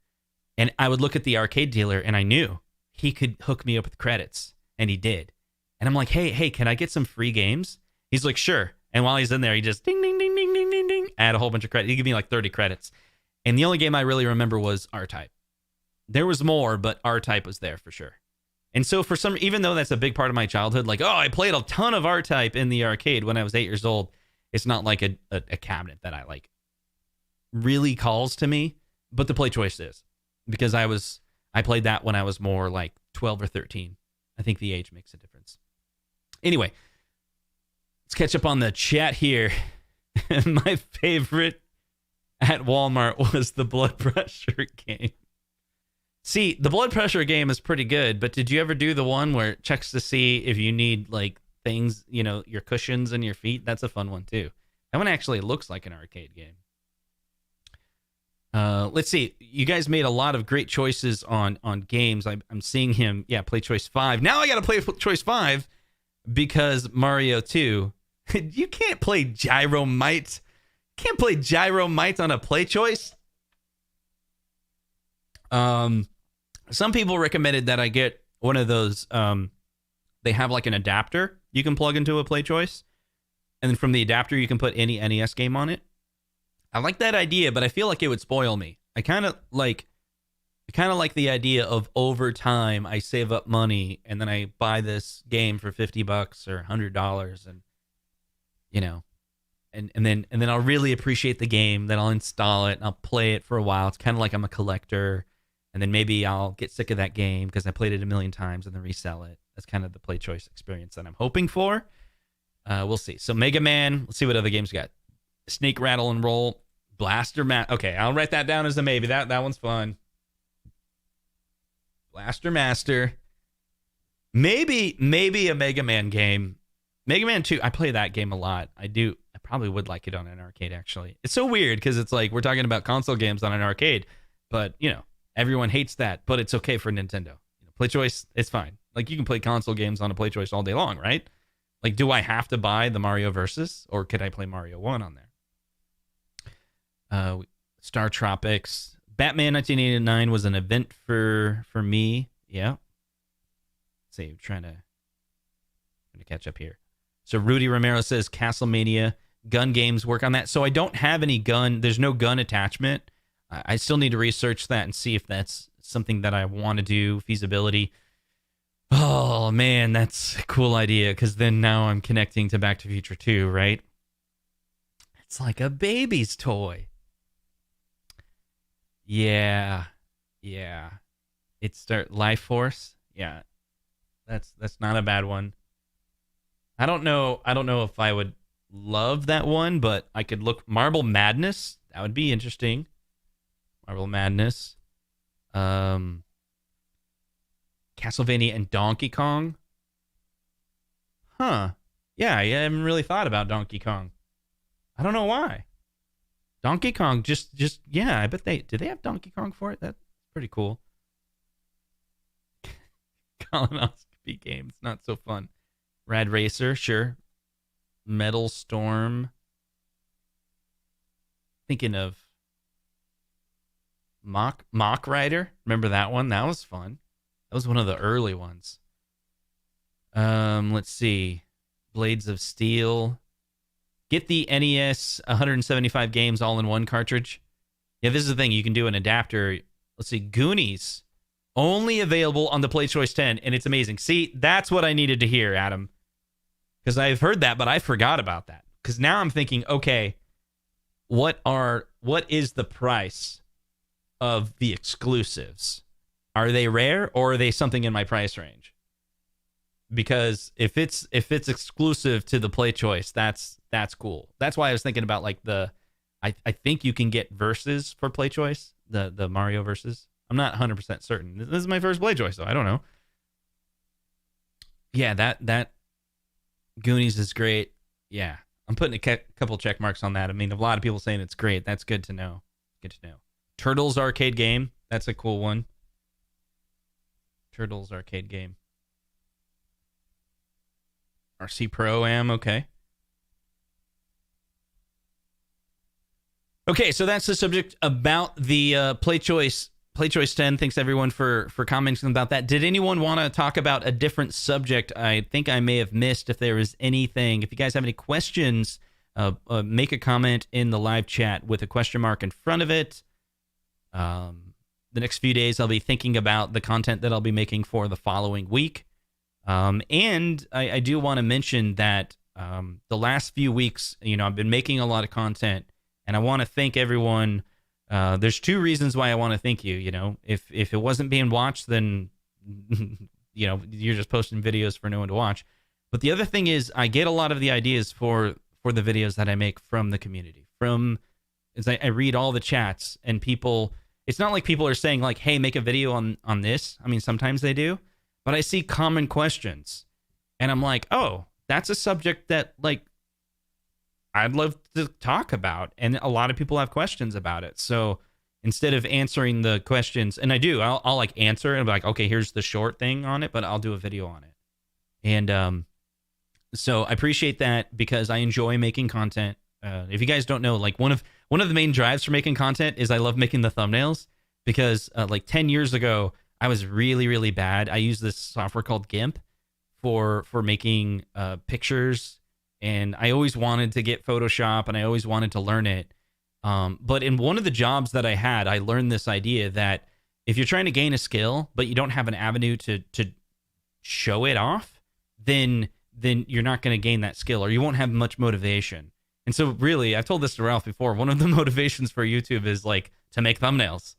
And I would look at the arcade dealer and I knew he could hook me up with credits. And he did. And I'm like, hey, can I get some free games? He's like, sure. And while he's in there, he just ding, ding, ding, ding, ding, ding, ding, add a whole bunch of credits. He gave me like 30 credits. And the only game I really remember was R-Type. There was more, but R-Type was there for sure. And so even though that's a big part of my childhood, like, I played a ton of R-Type in the arcade when I was 8 years old. It's not like a cabinet that I like really calls to me, but the PlayChoice is, because I played that when I was more like 12 or 13. I think the age makes a difference. Anyway, let's catch up on the chat here. My favorite at Walmart was the blood pressure game. See, the blood pressure game is pretty good, but did you ever do the one where it checks to see if you need like things, your cushions and your feet? That's a fun one too. That one actually looks like an arcade game. Let's see. You guys made a lot of great choices on games. I'm seeing him. Yeah, PlayChoice 5. Now I got to play PlayChoice 5 because Mario 2. You can't play Gyromite. Can't play Gyromite on a PlayChoice. Some people recommended that I get one of those. They have like an adapter you can plug into a PlayChoice, and then from the adapter you can put any NES game on it. I like that idea, but I feel like it would spoil me. I kind of like the idea of over time I save up money and then I buy this game for $50 or $100, and then I'll really appreciate the game. Then I'll install it and I'll play it for a while. It's kind of like I'm a collector, and then maybe I'll get sick of that game because I played it a million times and then resell it. That's kind of the PlayChoice experience that I'm hoping for. We'll see. So Mega Man. Let's see what other games we got. Snake, Rattle, and Roll. Blaster Okay, I'll write that down as a maybe. That one's fun. Blaster Master. Maybe a Mega Man game. Mega Man 2. I play that game a lot. I probably would like it on an arcade, actually. It's so weird because it's like we're talking about console games on an arcade, but everyone hates that. But it's okay for Nintendo. PlayChoice, it's fine. Like you can play console games on a PlayChoice all day long, right? Like, do I have to buy the Mario Versus, or could I play Mario 1 on there? Star Tropics. Batman 1989 was an event for me. Yeah. Let's see, I'm trying to catch up here. So Rudy Romero says CastleMania gun games work on that. So I don't have any gun. There's no gun attachment. I still need to research that and see if that's something that I want to do. Feasibility. Oh man, that's a cool idea, because then now I'm connecting to Back to the Future 2, right? It's like a baby's toy. Yeah. It's Life Force. Yeah. That's not a bad one. I don't know if I would love that one, but I could look. Marble Madness, that would be interesting. Marble Madness. Castlevania and Donkey Kong. Huh. Yeah, I haven't really thought about Donkey Kong. I don't know why. Donkey Kong just yeah, I bet do they have Donkey Kong for it? That's pretty cool. Colonoscopy games, not so fun. Rad Racer, sure. Metal Storm. Thinking of Mock Rider. Remember that one? That was fun. That was one of the early ones. Let's see. Blades of Steel. Get the NES 175 games all in one cartridge. Yeah, this is the thing. You can do an adapter. Let's see. Goonies. Only available on the PlayChoice 10, and it's amazing. See, that's what I needed to hear, Adam. Because I've heard that, but I forgot about that. Because now I'm thinking, okay, what is the price of the exclusives? Are they rare, or are they something in my price range? Because if it's exclusive to the PlayChoice, that's cool. That's why I was thinking about like I think you can get verses for PlayChoice, the Mario verses. I'm not 100% certain. This is my first PlayChoice, so I don't know. Yeah, that Goonies is great. Yeah, I'm putting a couple check marks on that. I mean, a lot of people saying it's great. That's good to know. Good to know. Turtles arcade game. That's a cool one. Turtles arcade game. RC Pro-Am, okay. Okay, so that's the subject about the PlayChoice 10. Thanks everyone for commenting about that. Did anyone want to talk about a different subject? I think I may have missed if there was anything. If you guys have any questions, make a comment in the live chat with a question mark in front of it. The next few days, I'll be thinking about the content that I'll be making for the following week. And I do want to mention that the last few weeks, I've been making a lot of content, and I want to thank everyone. There's two reasons why I want to thank you. If it wasn't being watched, then you're just posting videos for no one to watch. But the other thing is, I get a lot of the ideas for the videos that I make from the community. I read all the chats, and people. It's not like people are saying like, "Hey, make a video on this." I mean, sometimes they do. But I see common questions, and I'm like, oh, that's a subject that, like, I'd love to talk about, and a lot of people have questions about it. So instead of answering the questions, and I'll like answer and be like, okay, here's the short thing on it, but I'll do a video on it. And so I appreciate that because I enjoy making content. If you guys don't know, like one of the main drives for making content is I love making the thumbnails because like 10 years ago, I was really, really bad. I used this software called GIMP for making pictures, and I always wanted to get Photoshop, and I always wanted to learn it. But in one of the jobs that I had, I learned this idea that if you're trying to gain a skill, but you don't have an avenue to show it off, then you're not going to gain that skill, or you won't have much motivation. And so really, I've told this to Ralph before, one of the motivations for YouTube is like to make thumbnails.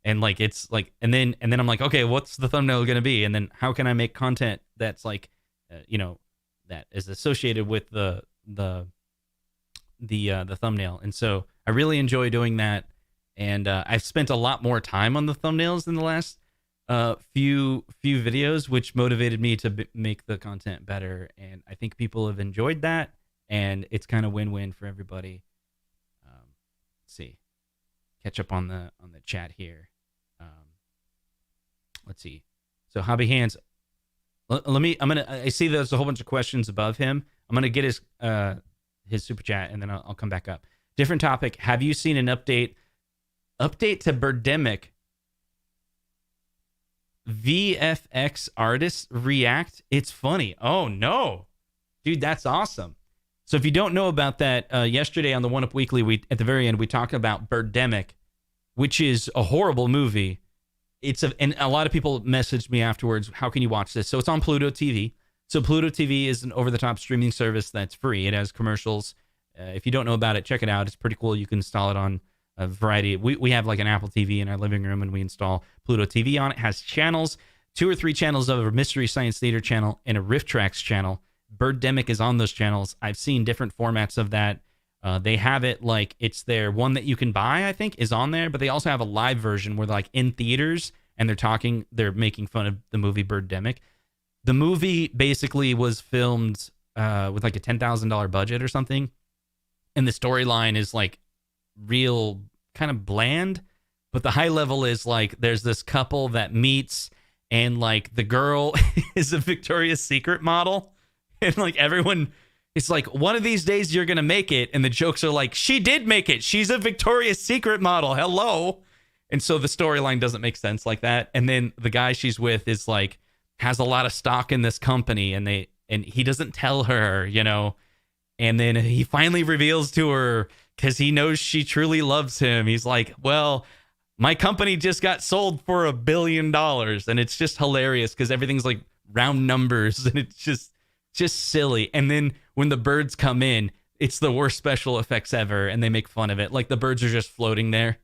And like it's like, and then I'm like, okay, what's the thumbnail gonna be? And then how can I make content that's like, that is associated with the thumbnail? And so I really enjoy doing that, and I've spent a lot more time on the thumbnails in the last few videos, which motivated me to make the content better. And I think people have enjoyed that, and it's kind of win-win for everybody. Let's see, catch up on the chat here. Let's see. So Hobby Hands, I see there's a whole bunch of questions above him. I'm gonna get his super chat, and then I'll come back up. Different topic. Have you seen an update to Burdemic? VFX artists react. It's funny. Oh no, dude, that's awesome. So if you don't know about that, yesterday on the 1UP Weekly, at the very end we talked about Burdemic, which is a horrible movie. And a lot of people messaged me afterwards, how can you watch this? So it's on Pluto TV. So Pluto TV is an over-the-top streaming service that's free. It has commercials. If you don't know about it, check it out. It's pretty cool. You can install it on a variety. We have like an Apple TV in our living room, and we install Pluto TV on it. It has channels, 2 or 3 channels of a Mystery Science Theater channel and a Rift Tracks channel. Burdemic is on those channels. I've seen different formats of that. They have it like it's their one that you can buy, I think, is on there, but they also have a live version where they're like in theaters and they're making fun of the movie Burdemic. The movie basically was filmed with like a $10,000 budget or something, and the storyline is like real kind of bland, but the high level is like there's this couple that meets, and like the girl is a Victoria's Secret model, and like everyone, it's like one of these days you're gonna make it, and the jokes are like, she did make it, she's a Victoria's Secret model, hello. And so the storyline doesn't make sense like that. And then the guy she's with is like has a lot of stock in this company, and he doesn't tell her, you know. And then he finally reveals to her because he knows she truly loves him. He's like, well, my company just got sold for $1 billion. And it's just hilarious because everything's like round numbers, and it's just silly. And then when the birds come in, it's the worst special effects ever, and they make fun of it. Like the birds are just floating there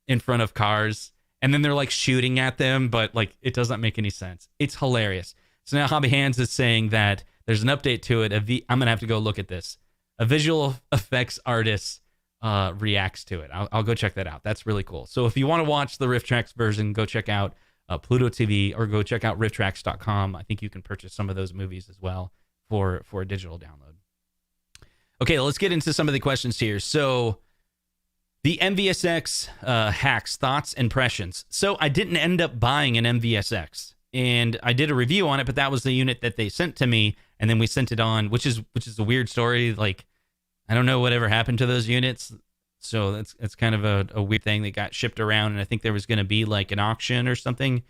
in front of cars, and then they're like shooting at them, but like it doesn't make any sense. It's hilarious. So now Hobby Hands is saying that there's an update to it. I'm gonna have to go look at this. A visual effects artist reacts to it. I'll go check that out. That's really cool. So if you want to watch the RiffTrax version, go check out Pluto TV, or go check out rifftrax.com. I think you can purchase some of those movies as well for a digital download. Okay, let's get into some of the questions here. So the MVSX hacks, thoughts, impressions. So I didn't end up buying an MVSX, and I did a review on it, but that was the unit that they sent to me, and then we sent it on, which is a weird story. Like, I don't know whatever happened to those units, so that's kind of a weird thing that got shipped around, and I think there was going to be like an auction or something,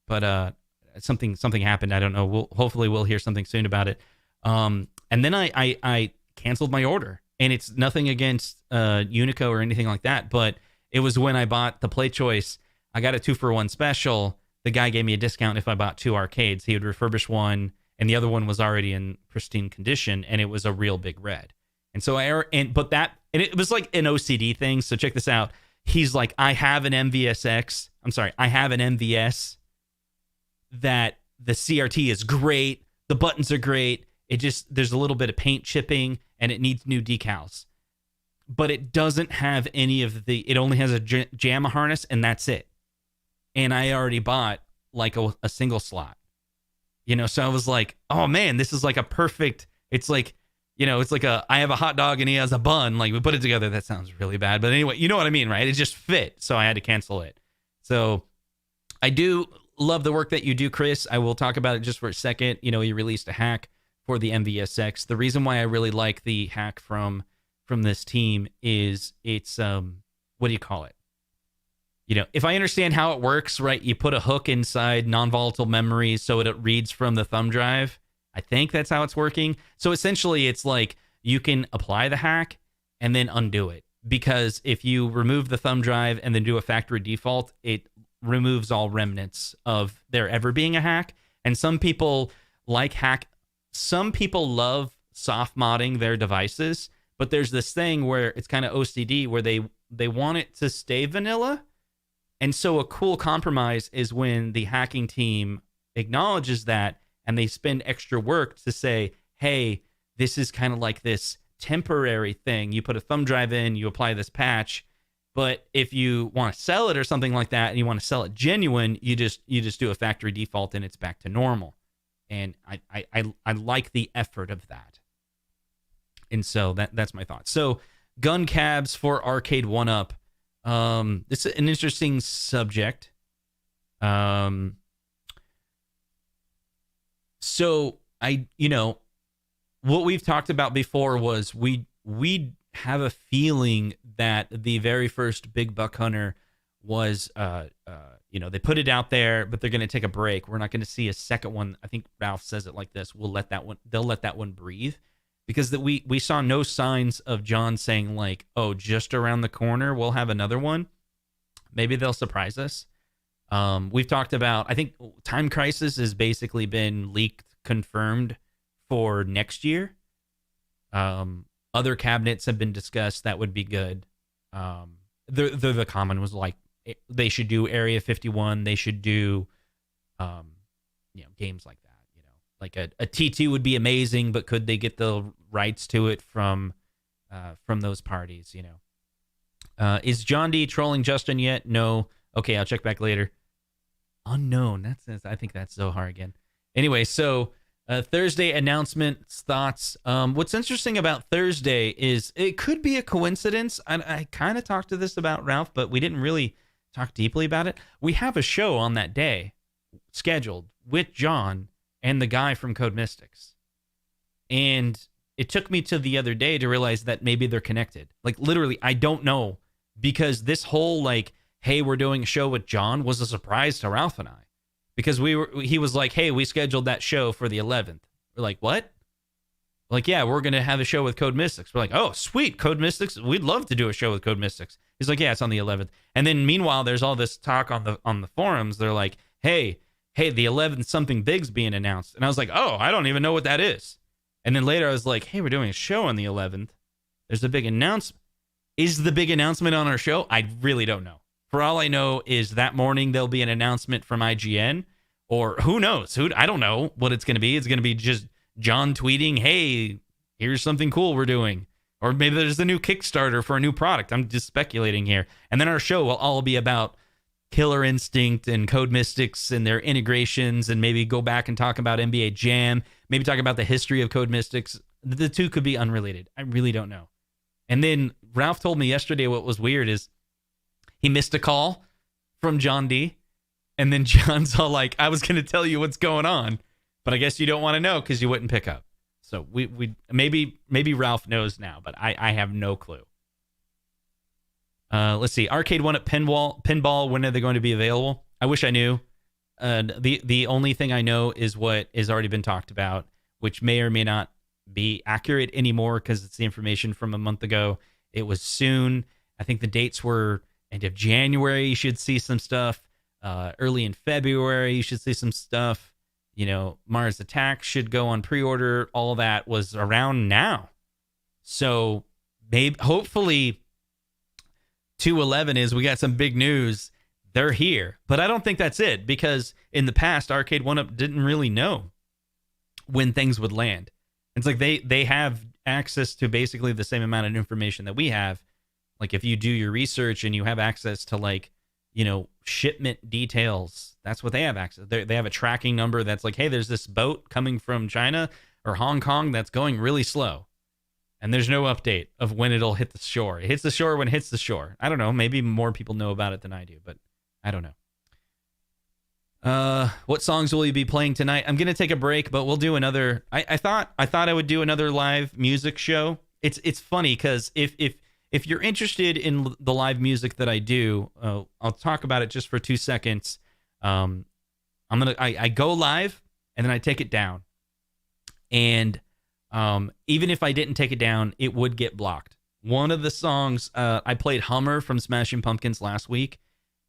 but something happened. I don't know. Hopefully we'll hear something soon about it. And then I canceled my order, and it's nothing against Unico or anything like that, but it was when I bought the PlayChoice. I got a 2-for-1 special. The guy gave me a discount if I bought 2 arcades. He would refurbish one, and the other one was already in pristine condition, and it was a real big red. And so it was like an OCD thing. So check this out. He's like, I have an MVS that the CRT is great. The buttons are great. There's a little bit of paint chipping, and it needs new decals. But it doesn't have it only has a JAMA harness, and that's it. And I already bought like a single slot. You know, so I was like, oh man, this is like a perfect, it's like, you know, it's like I have a hot dog and he has a bun. Like, we put it together. That sounds really bad. But anyway, you know what I mean, right? It just fit. So I had to cancel it. So I do love the work that you do, Chris. I will talk about it just for a second. You know, you released a hack for the MVSX. The reason why I really like the hack from this team is it's, what do you call it? You know, if I understand how it works, right, you put a hook inside non-volatile memory so it reads from the thumb drive. I think that's how it's working. So essentially, it's like you can apply the hack and then undo it. Because if you remove the thumb drive and then do a factory default, it removes all remnants of there ever being a hack. And some people some people love soft modding their devices, but there's this thing where it's kind of OCD where they want it to stay vanilla. And so a cool compromise is when the hacking team acknowledges that, and they spend extra work to say, hey, this is kind of like this temporary thing. You put a thumb drive in, you apply this patch, but if you want to sell it or something like that, and you want to sell it genuine, you just do a factory default and it's back to normal. And I like the effort of that. And so that's my thought. So gun cabs for Arcade1up. It's an interesting subject. So what we've talked about before was we have a feeling that the very first Big Buck Hunter was, they put it out there, but they're going to take a break. We're not going to see a second one. I think Ralph says it like this. They'll let that one breathe, because we saw no signs of John saying like, oh, just around the corner, we'll have another one. Maybe they'll surprise us. We've talked about, I think Time Crisis has basically been leaked, confirmed for next year. Other cabinets have been discussed that would be good. The common was like, they should do Area 51. They should do, games like that. Like a T2 would be amazing, but could they get the rights to it from from those parties, Is John D trolling Justin yet? No. Okay, I'll check back later. Unknown. I think that's Zohar again. Anyway, so Thursday announcements, thoughts. What's interesting about Thursday is it could be a coincidence. I kind of talked to this about Ralph, but we didn't really talk deeply about it. We have a show on that day scheduled with John and the guy from Code Mystics. And it took me to the other day to realize that maybe they're connected. Like, literally, I don't know, because this whole, like, hey, we're doing a show with John was a surprise to Ralph and I, because he was like, hey, we scheduled that show for the 11th. We're like, what? Like, yeah, we're going to have a show with Code Mystics. We're like, oh, sweet, Code Mystics. We'd love to do a show with Code Mystics. He's like, yeah, it's on the 11th. And then meanwhile, there's all this talk on the forums. They're like, hey, the 11th, something big's being announced. And I was like, oh, I don't even know what that is. And then later I was like, hey, we're doing a show on the 11th. There's a big announcement. Is the big announcement on our show? I really don't know. For all I know is that morning there'll be an announcement from IGN, or who knows? I don't know what it's going to be. It's going to be just John tweeting, hey, here's something cool we're doing. Or maybe there's a new Kickstarter for a new product. I'm just speculating here. And then our show will all be about Killer Instinct and Code Mystics and their integrations, and maybe go back and talk about NBA Jam, maybe talk about the history of Code Mystics. The two could be unrelated. I really don't know. And then Ralph told me yesterday what was weird is he missed a call from John D. And then John's all like, I was going to tell you what's going on, but I guess you don't want to know because you wouldn't pick up. So we maybe Ralph knows now, but I have no clue. Let's see. Arcade1up Pinball, when are they going to be available? I wish I knew. The only thing I know is what has already been talked about, which may or may not be accurate anymore because it's the information from a month ago. It was soon. I think the dates were end of January. You should see some stuff. Early in February, you should see some stuff. Mars Attack should go on pre-order. All that was around now. So hopefully 211 is we got some big news. They're here. But I don't think that's it, because in the past, Arcade1up didn't really know when things would land. It's like they have access to basically the same amount of information that we have. Like, if you do your research and you have access to, shipment details, that's what they have access. They have a tracking number that's like, hey, there's this boat coming from China or Hong Kong that's going really slow. And there's no update of when it'll hit the shore. It hits the shore when it hits the shore. I don't know. Maybe more people know about it than I do, but I don't know. What songs will you be playing tonight? I'm gonna take a break, but we'll do another. I thought I would do another live music show. It's funny because if you're interested in the live music that I do, I'll talk about it just for 2 seconds. I go live and then I take it down, and even if I didn't take it down, it would get blocked. One of the songs, I played Hummer from Smashing Pumpkins last week,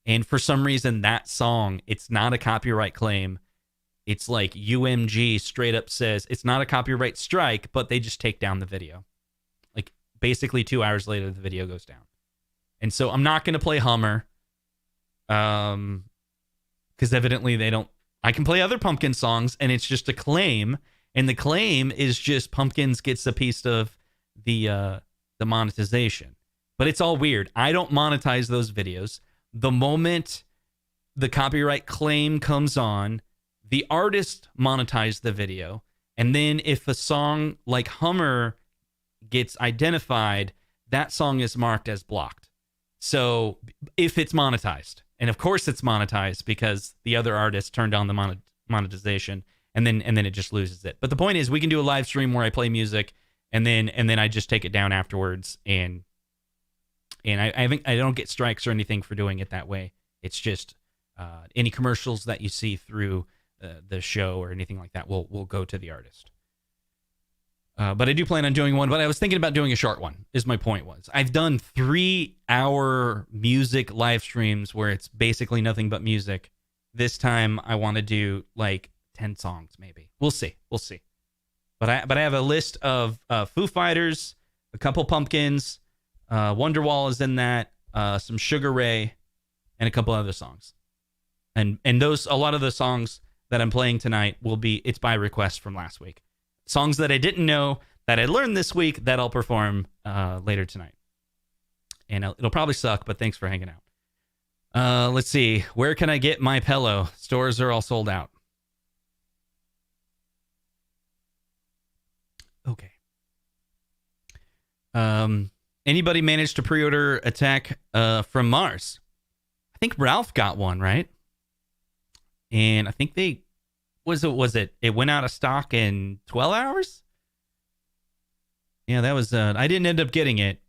and for some reason that song, it's not a copyright claim. It's like UMG straight up says it's not a copyright strike, but they just take down the video. Like, basically 2 hours later, the video goes down. And so I'm not going to play Hummer, because evidently they don't. I can play other Pumpkin songs, and it's just a claim. And the claim is just Pumpkins gets a piece of the monetization. But it's all weird. I don't monetize those videos. The moment the copyright claim comes on, the artist monetized the video. And then if a song like Hummer gets identified, that song is marked as blocked. So if it's monetized, and of course it's monetized because the other artist turned on the monetization, and then it just loses it. But the point is, we can do a live stream where I play music, and then I just take it down afterwards, and I think I don't get strikes or anything for doing it that way. It's just any commercials that you see through the show or anything like that will go to the artist. But I do plan on doing one, but I was thinking about doing a short one, is my point was. I've done 3-hour music live streams where it's basically nothing but music. This time I want to do like 10 songs maybe. We'll see. But I have a list of Foo Fighters, a couple Pumpkins, Wonderwall is in that, some Sugar Ray, and a couple other songs. And those, a lot of the songs that I'm playing tonight it's by request from last week. Songs that I didn't know that I learned this week that I'll perform later tonight. And it'll probably suck, but thanks for hanging out. Let's see. Where can I get my pillow? Stores are all sold out. Okay. Anybody managed to pre-order Attack from Mars? I think Ralph got one, right? And I think it went out of stock in 12 hours? Yeah, that was I didn't end up getting it.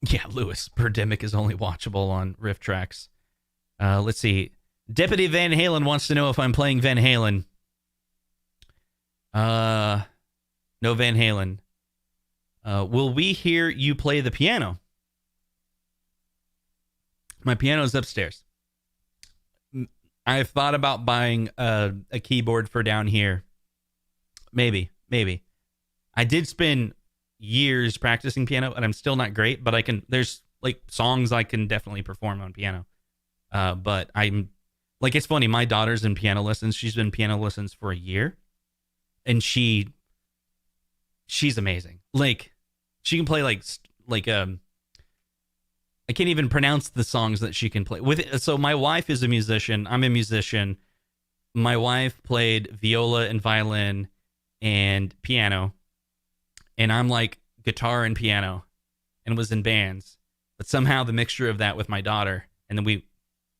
Yeah, Lewis, Burdemic is only watchable on Rift Tracks. Let's see. Deputy Van Halen wants to know if I'm playing Van Halen. No Van Halen. Will we hear you play the piano? My piano's upstairs. I've thought about buying a keyboard for down here. Maybe. I did spend years practicing piano, and I'm still not great, but there's like songs I can definitely perform on piano. But I'm like, it's funny. My daughter's in piano lessons. She's been in piano lessons for a year, and she's amazing. Like, she can play I can't even pronounce the songs that she can play with. So my wife is a musician. I'm a musician. My wife played viola and violin and piano, and I'm like guitar and piano, and was in bands. But somehow the mixture of that with my daughter, and then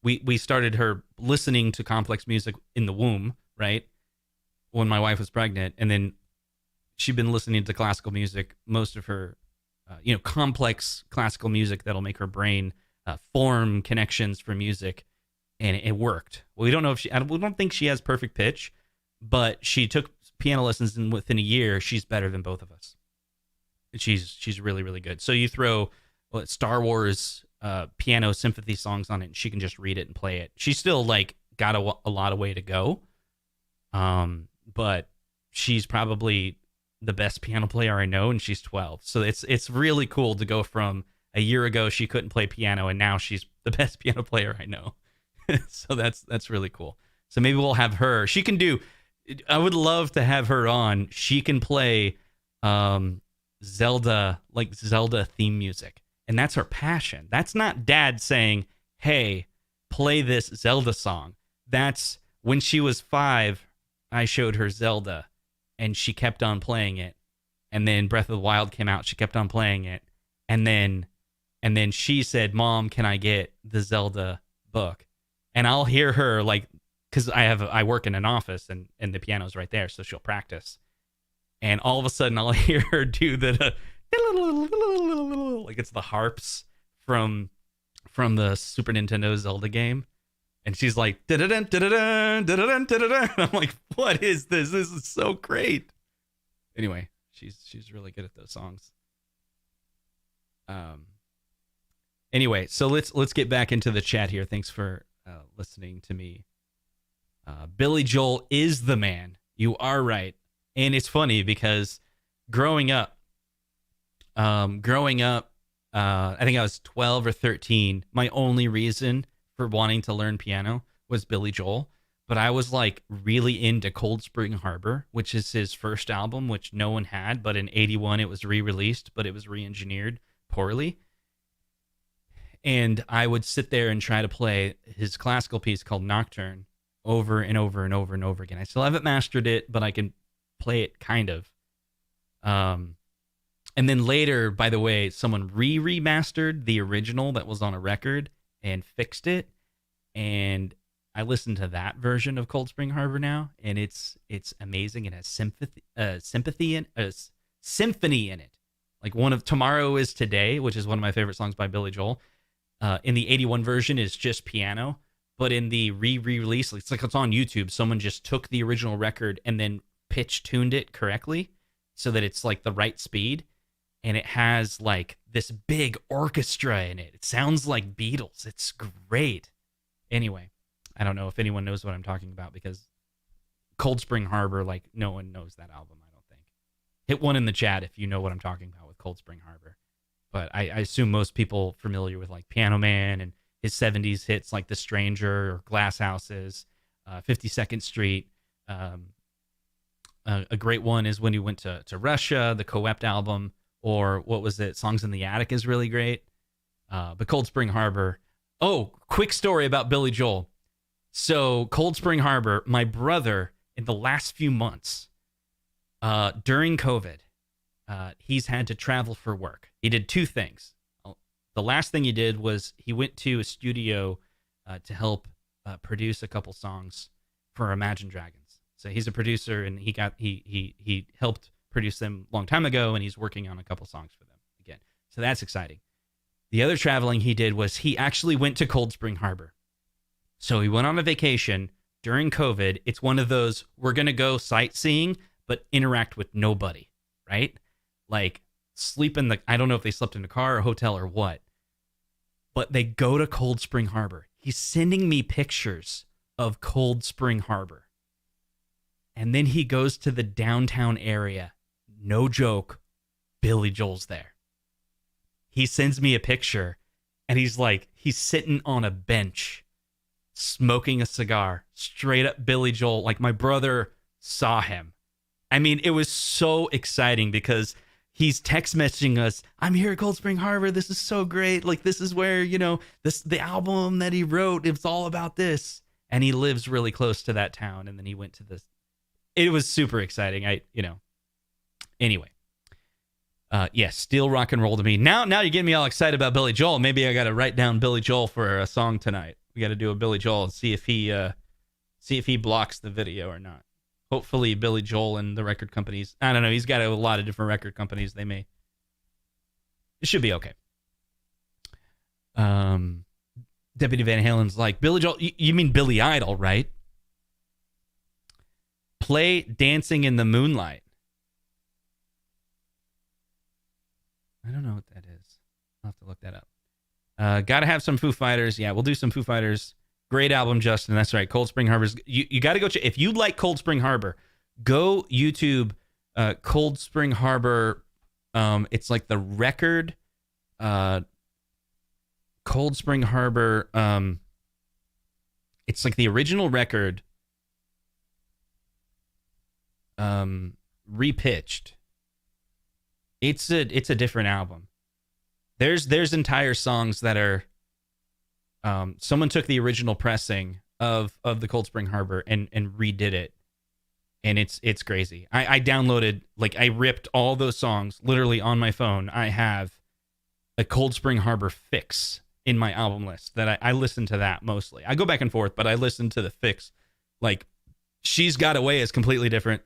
we started her listening to complex music in the womb, right? When my wife was pregnant, and then she'd been listening to classical music, most of her, complex classical music that'll make her brain form connections for music, and it worked. Well, we don't think she has perfect pitch, but she took piano lessons, and within a year, she's better than both of us. She's really, really good. So you throw Star Wars piano sympathy songs on it, and she can just read it and play it. She's still like got a lot of way to go, but she's probably the best piano player I know, and she's 12. So it's really cool to go from a year ago she couldn't play piano, and now she's the best piano player I know. So that's really cool. So maybe we'll have her. She can do. I would love to have her on. She can play Zelda theme music, and that's her passion. That's not Dad saying, "Hey, play this Zelda song." That's when she was 5. I showed her Zelda, and she kept on playing it. And then Breath of the Wild came out. She kept on playing it, and then she said, "Mom, can I get the Zelda book?" And I'll hear her like. Because I work in an office, and the piano's right there, so she'll practice. And all of a sudden, I'll hear her do the like it's the harps from the Super Nintendo Zelda game, and she's like da-da-dun, da-da-dun, da-da-dun, da-da-dun. I'm like, what is this? This is so great. Anyway, she's really good at those songs. Anyway, so let's get back into the chat here. Thanks for listening to me. Billy Joel is the man. You are right. And it's funny because growing up, I think I was 12 or 13. My only reason for wanting to learn piano was Billy Joel. But I was like really into Cold Spring Harbor, which is his first album, which no one had. But in 81, it was re-released, but it was re-engineered poorly. And I would sit there and try to play his classical piece called Nocturne over and over and over and over again. I still haven't mastered it, but I can play it kind of. And then later, by the way, someone remastered the original that was on a record and fixed it. And I listened to that version of Cold Spring Harbor now, and it's amazing. It has symphony in it. Like one of Tomorrow Is Today, which is one of my favorite songs by Billy Joel. In the 81 version is just piano. But in the re-release, it's like it's on YouTube. Someone just took the original record and then pitch-tuned it correctly so that it's like the right speed. And it has like this big orchestra in it. It sounds like Beatles. It's great. Anyway, I don't know if anyone knows what I'm talking about because Cold Spring Harbor, like no one knows that album, I don't think. Hit one in the chat if you know what I'm talking about with Cold Spring Harbor. But I assume most people familiar with like Piano Man and his 70s hits like The Stranger or Glass Houses, 52nd Street, A great one is when he went to Russia, the Coept album, or what was it? Songs in the Attic is really great. But Cold Spring Harbor. Oh, quick story about Billy Joel. So Cold Spring Harbor, my brother, in the last few months, during COVID, he's had to travel for work. He did two things. The last thing he did was he went to a studio to help produce a couple songs for Imagine Dragons. So he's a producer, and he helped produce them a long time ago, and he's working on a couple songs for them again. So that's exciting. The other traveling he did was he actually went to Cold Spring Harbor. So he went on a vacation during COVID. It's one of those, we're going to go sightseeing, but interact with nobody, right? Like sleep in I don't know if they slept in a car or hotel or what, but they go to Cold Spring Harbor. He's sending me pictures of Cold Spring Harbor. And then he goes to the downtown area. No joke. Billy Joel's there. He sends me a picture and he's sitting on a bench smoking a cigar, straight up Billy Joel. Like my brother saw him. I mean, it was so exciting because he's text messaging us. I'm here at Cold Spring Harbor. This is so great. Like this is where, the album that he wrote, it's all about this. And he lives really close to that town. And then he went to this. It was super exciting. Anyway. Yes, still rock and roll to me. Now you're getting me all excited about Billy Joel. Maybe I got to write down Billy Joel for a song tonight. We got to do a Billy Joel and see if he blocks the video or not. Hopefully Billy Joel and the record companies. I don't know. He's got a lot of different record companies. It should be okay. Deputy Van Halen's like, Billy Joel, you mean Billy Idol, right? Play Dancing in the Moonlight. I don't know what that is. I'll have to look that up. Gotta have some Foo Fighters. Yeah, we'll do some Foo Fighters. Great album, Justin. That's right. Cold Spring Harbor's. You got to go check. If you like Cold Spring Harbor, go YouTube Cold Spring Harbor. It's like the record. Cold Spring Harbor. It's like the original record. Repitched. It's a different album. There's entire songs that are someone took the original pressing of the Cold Spring Harbor and redid it. And it's crazy. I downloaded, I ripped all those songs literally on my phone. I have a Cold Spring Harbor fix in my album list that I listen to that mostly. I go back and forth, but I listen to the fix. Like She's Got Away is completely different.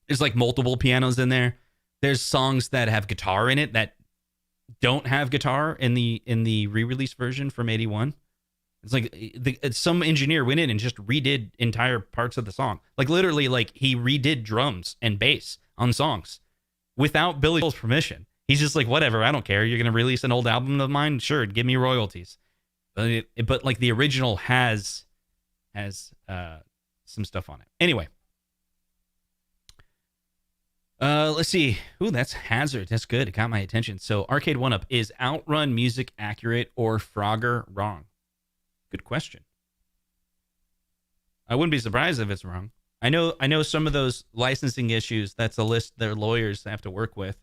There's multiple pianos in there. There's songs that have guitar in it that don't have guitar in the re-release version from 81. It's some engineer went in and just redid entire parts of the song. Literally, he redid drums and bass on songs without Billy Joel's permission. He's just whatever, I don't care. You're going to release an old album of mine? Sure, give me royalties. But the original has some stuff on it. Anyway. Let's see. Ooh, that's Hazard. That's good. It got my attention. So Arcade1up, is Outrun music accurate or Frogger wrong? Good question. I wouldn't be surprised if it's wrong. I know some of those licensing issues, that's a list their lawyers have to work with.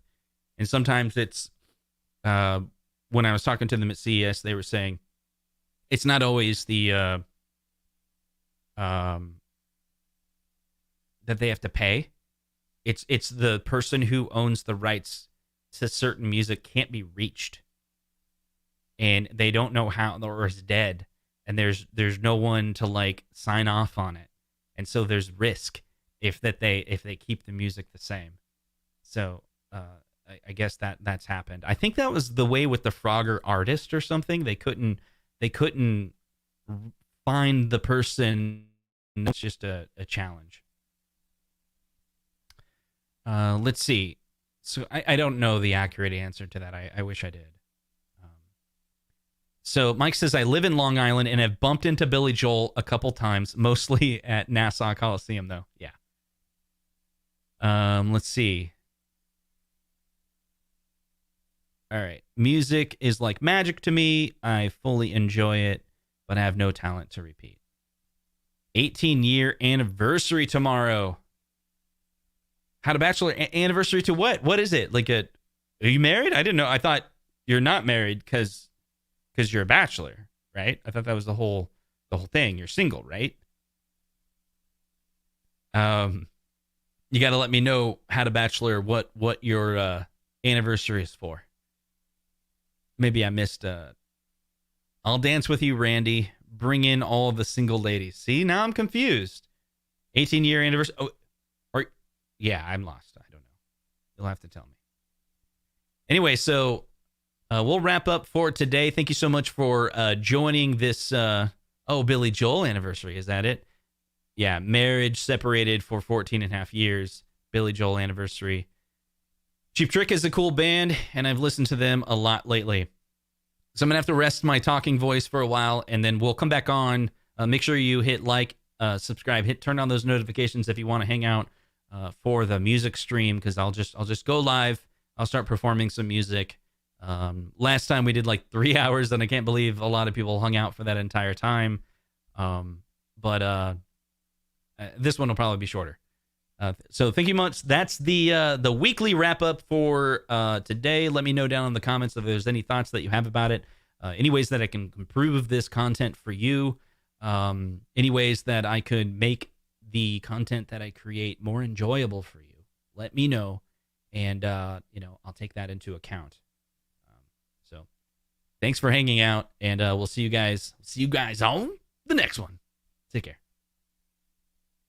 And sometimes it's, when I was talking to them at CES, they were saying it's not always the, that they have to pay. It's the person who owns the rights to certain music can't be reached, and they don't know how, or is dead, and there's no one to sign off on it, and so there's risk if they keep the music the same. So I guess that's happened. I think that was the way with the Frogger artist or something. They couldn't find the person. It's just a challenge. Let's see. So I don't know the accurate answer to that. I wish I did. So Mike says, I live in Long Island and have bumped into Billy Joel a couple times, mostly at Nassau Coliseum, though. Yeah. Let's see. All right. Music is like magic to me. I fully enjoy it, but I have no talent to repeat. 18-year anniversary tomorrow. Had a bachelor anniversary to what? What is it? Like are you married? I didn't know. I thought you're not married because you're a bachelor, right? I thought that was the whole thing. You're single, right? You got to let me know, Had a Bachelor, what your anniversary is for. Maybe I missed. I'll dance with you, Randy. Bring in all the single ladies. See, now I'm confused. 18-year anniversary. Oh, yeah, I'm lost. I don't know. You'll have to tell me. Anyway, so we'll wrap up for today. Thank you so much for joining this. Billy Joel anniversary. Is that it? Yeah, marriage, separated for 14 and a half years. Billy Joel anniversary. Cheap Trick is a cool band, and I've listened to them a lot lately. So I'm going to have to rest my talking voice for a while, and then we'll come back on. Make sure you hit like, subscribe, turn on those notifications if you want to hang out for the music stream, because I'll just go live. I'll start performing some music. Last time we did like 3 hours, and I can't believe a lot of people hung out for that entire time. But this one will probably be shorter. So thank you much. That's the weekly wrap up for today. Let me know down in the comments if there's any thoughts that you have about it. Any ways that I can improve this content for you. Any ways that I could make the content that I create more enjoyable for you. Let me know, and I'll take that into account. So thanks for hanging out, and we'll see you guys on the next one. Take care.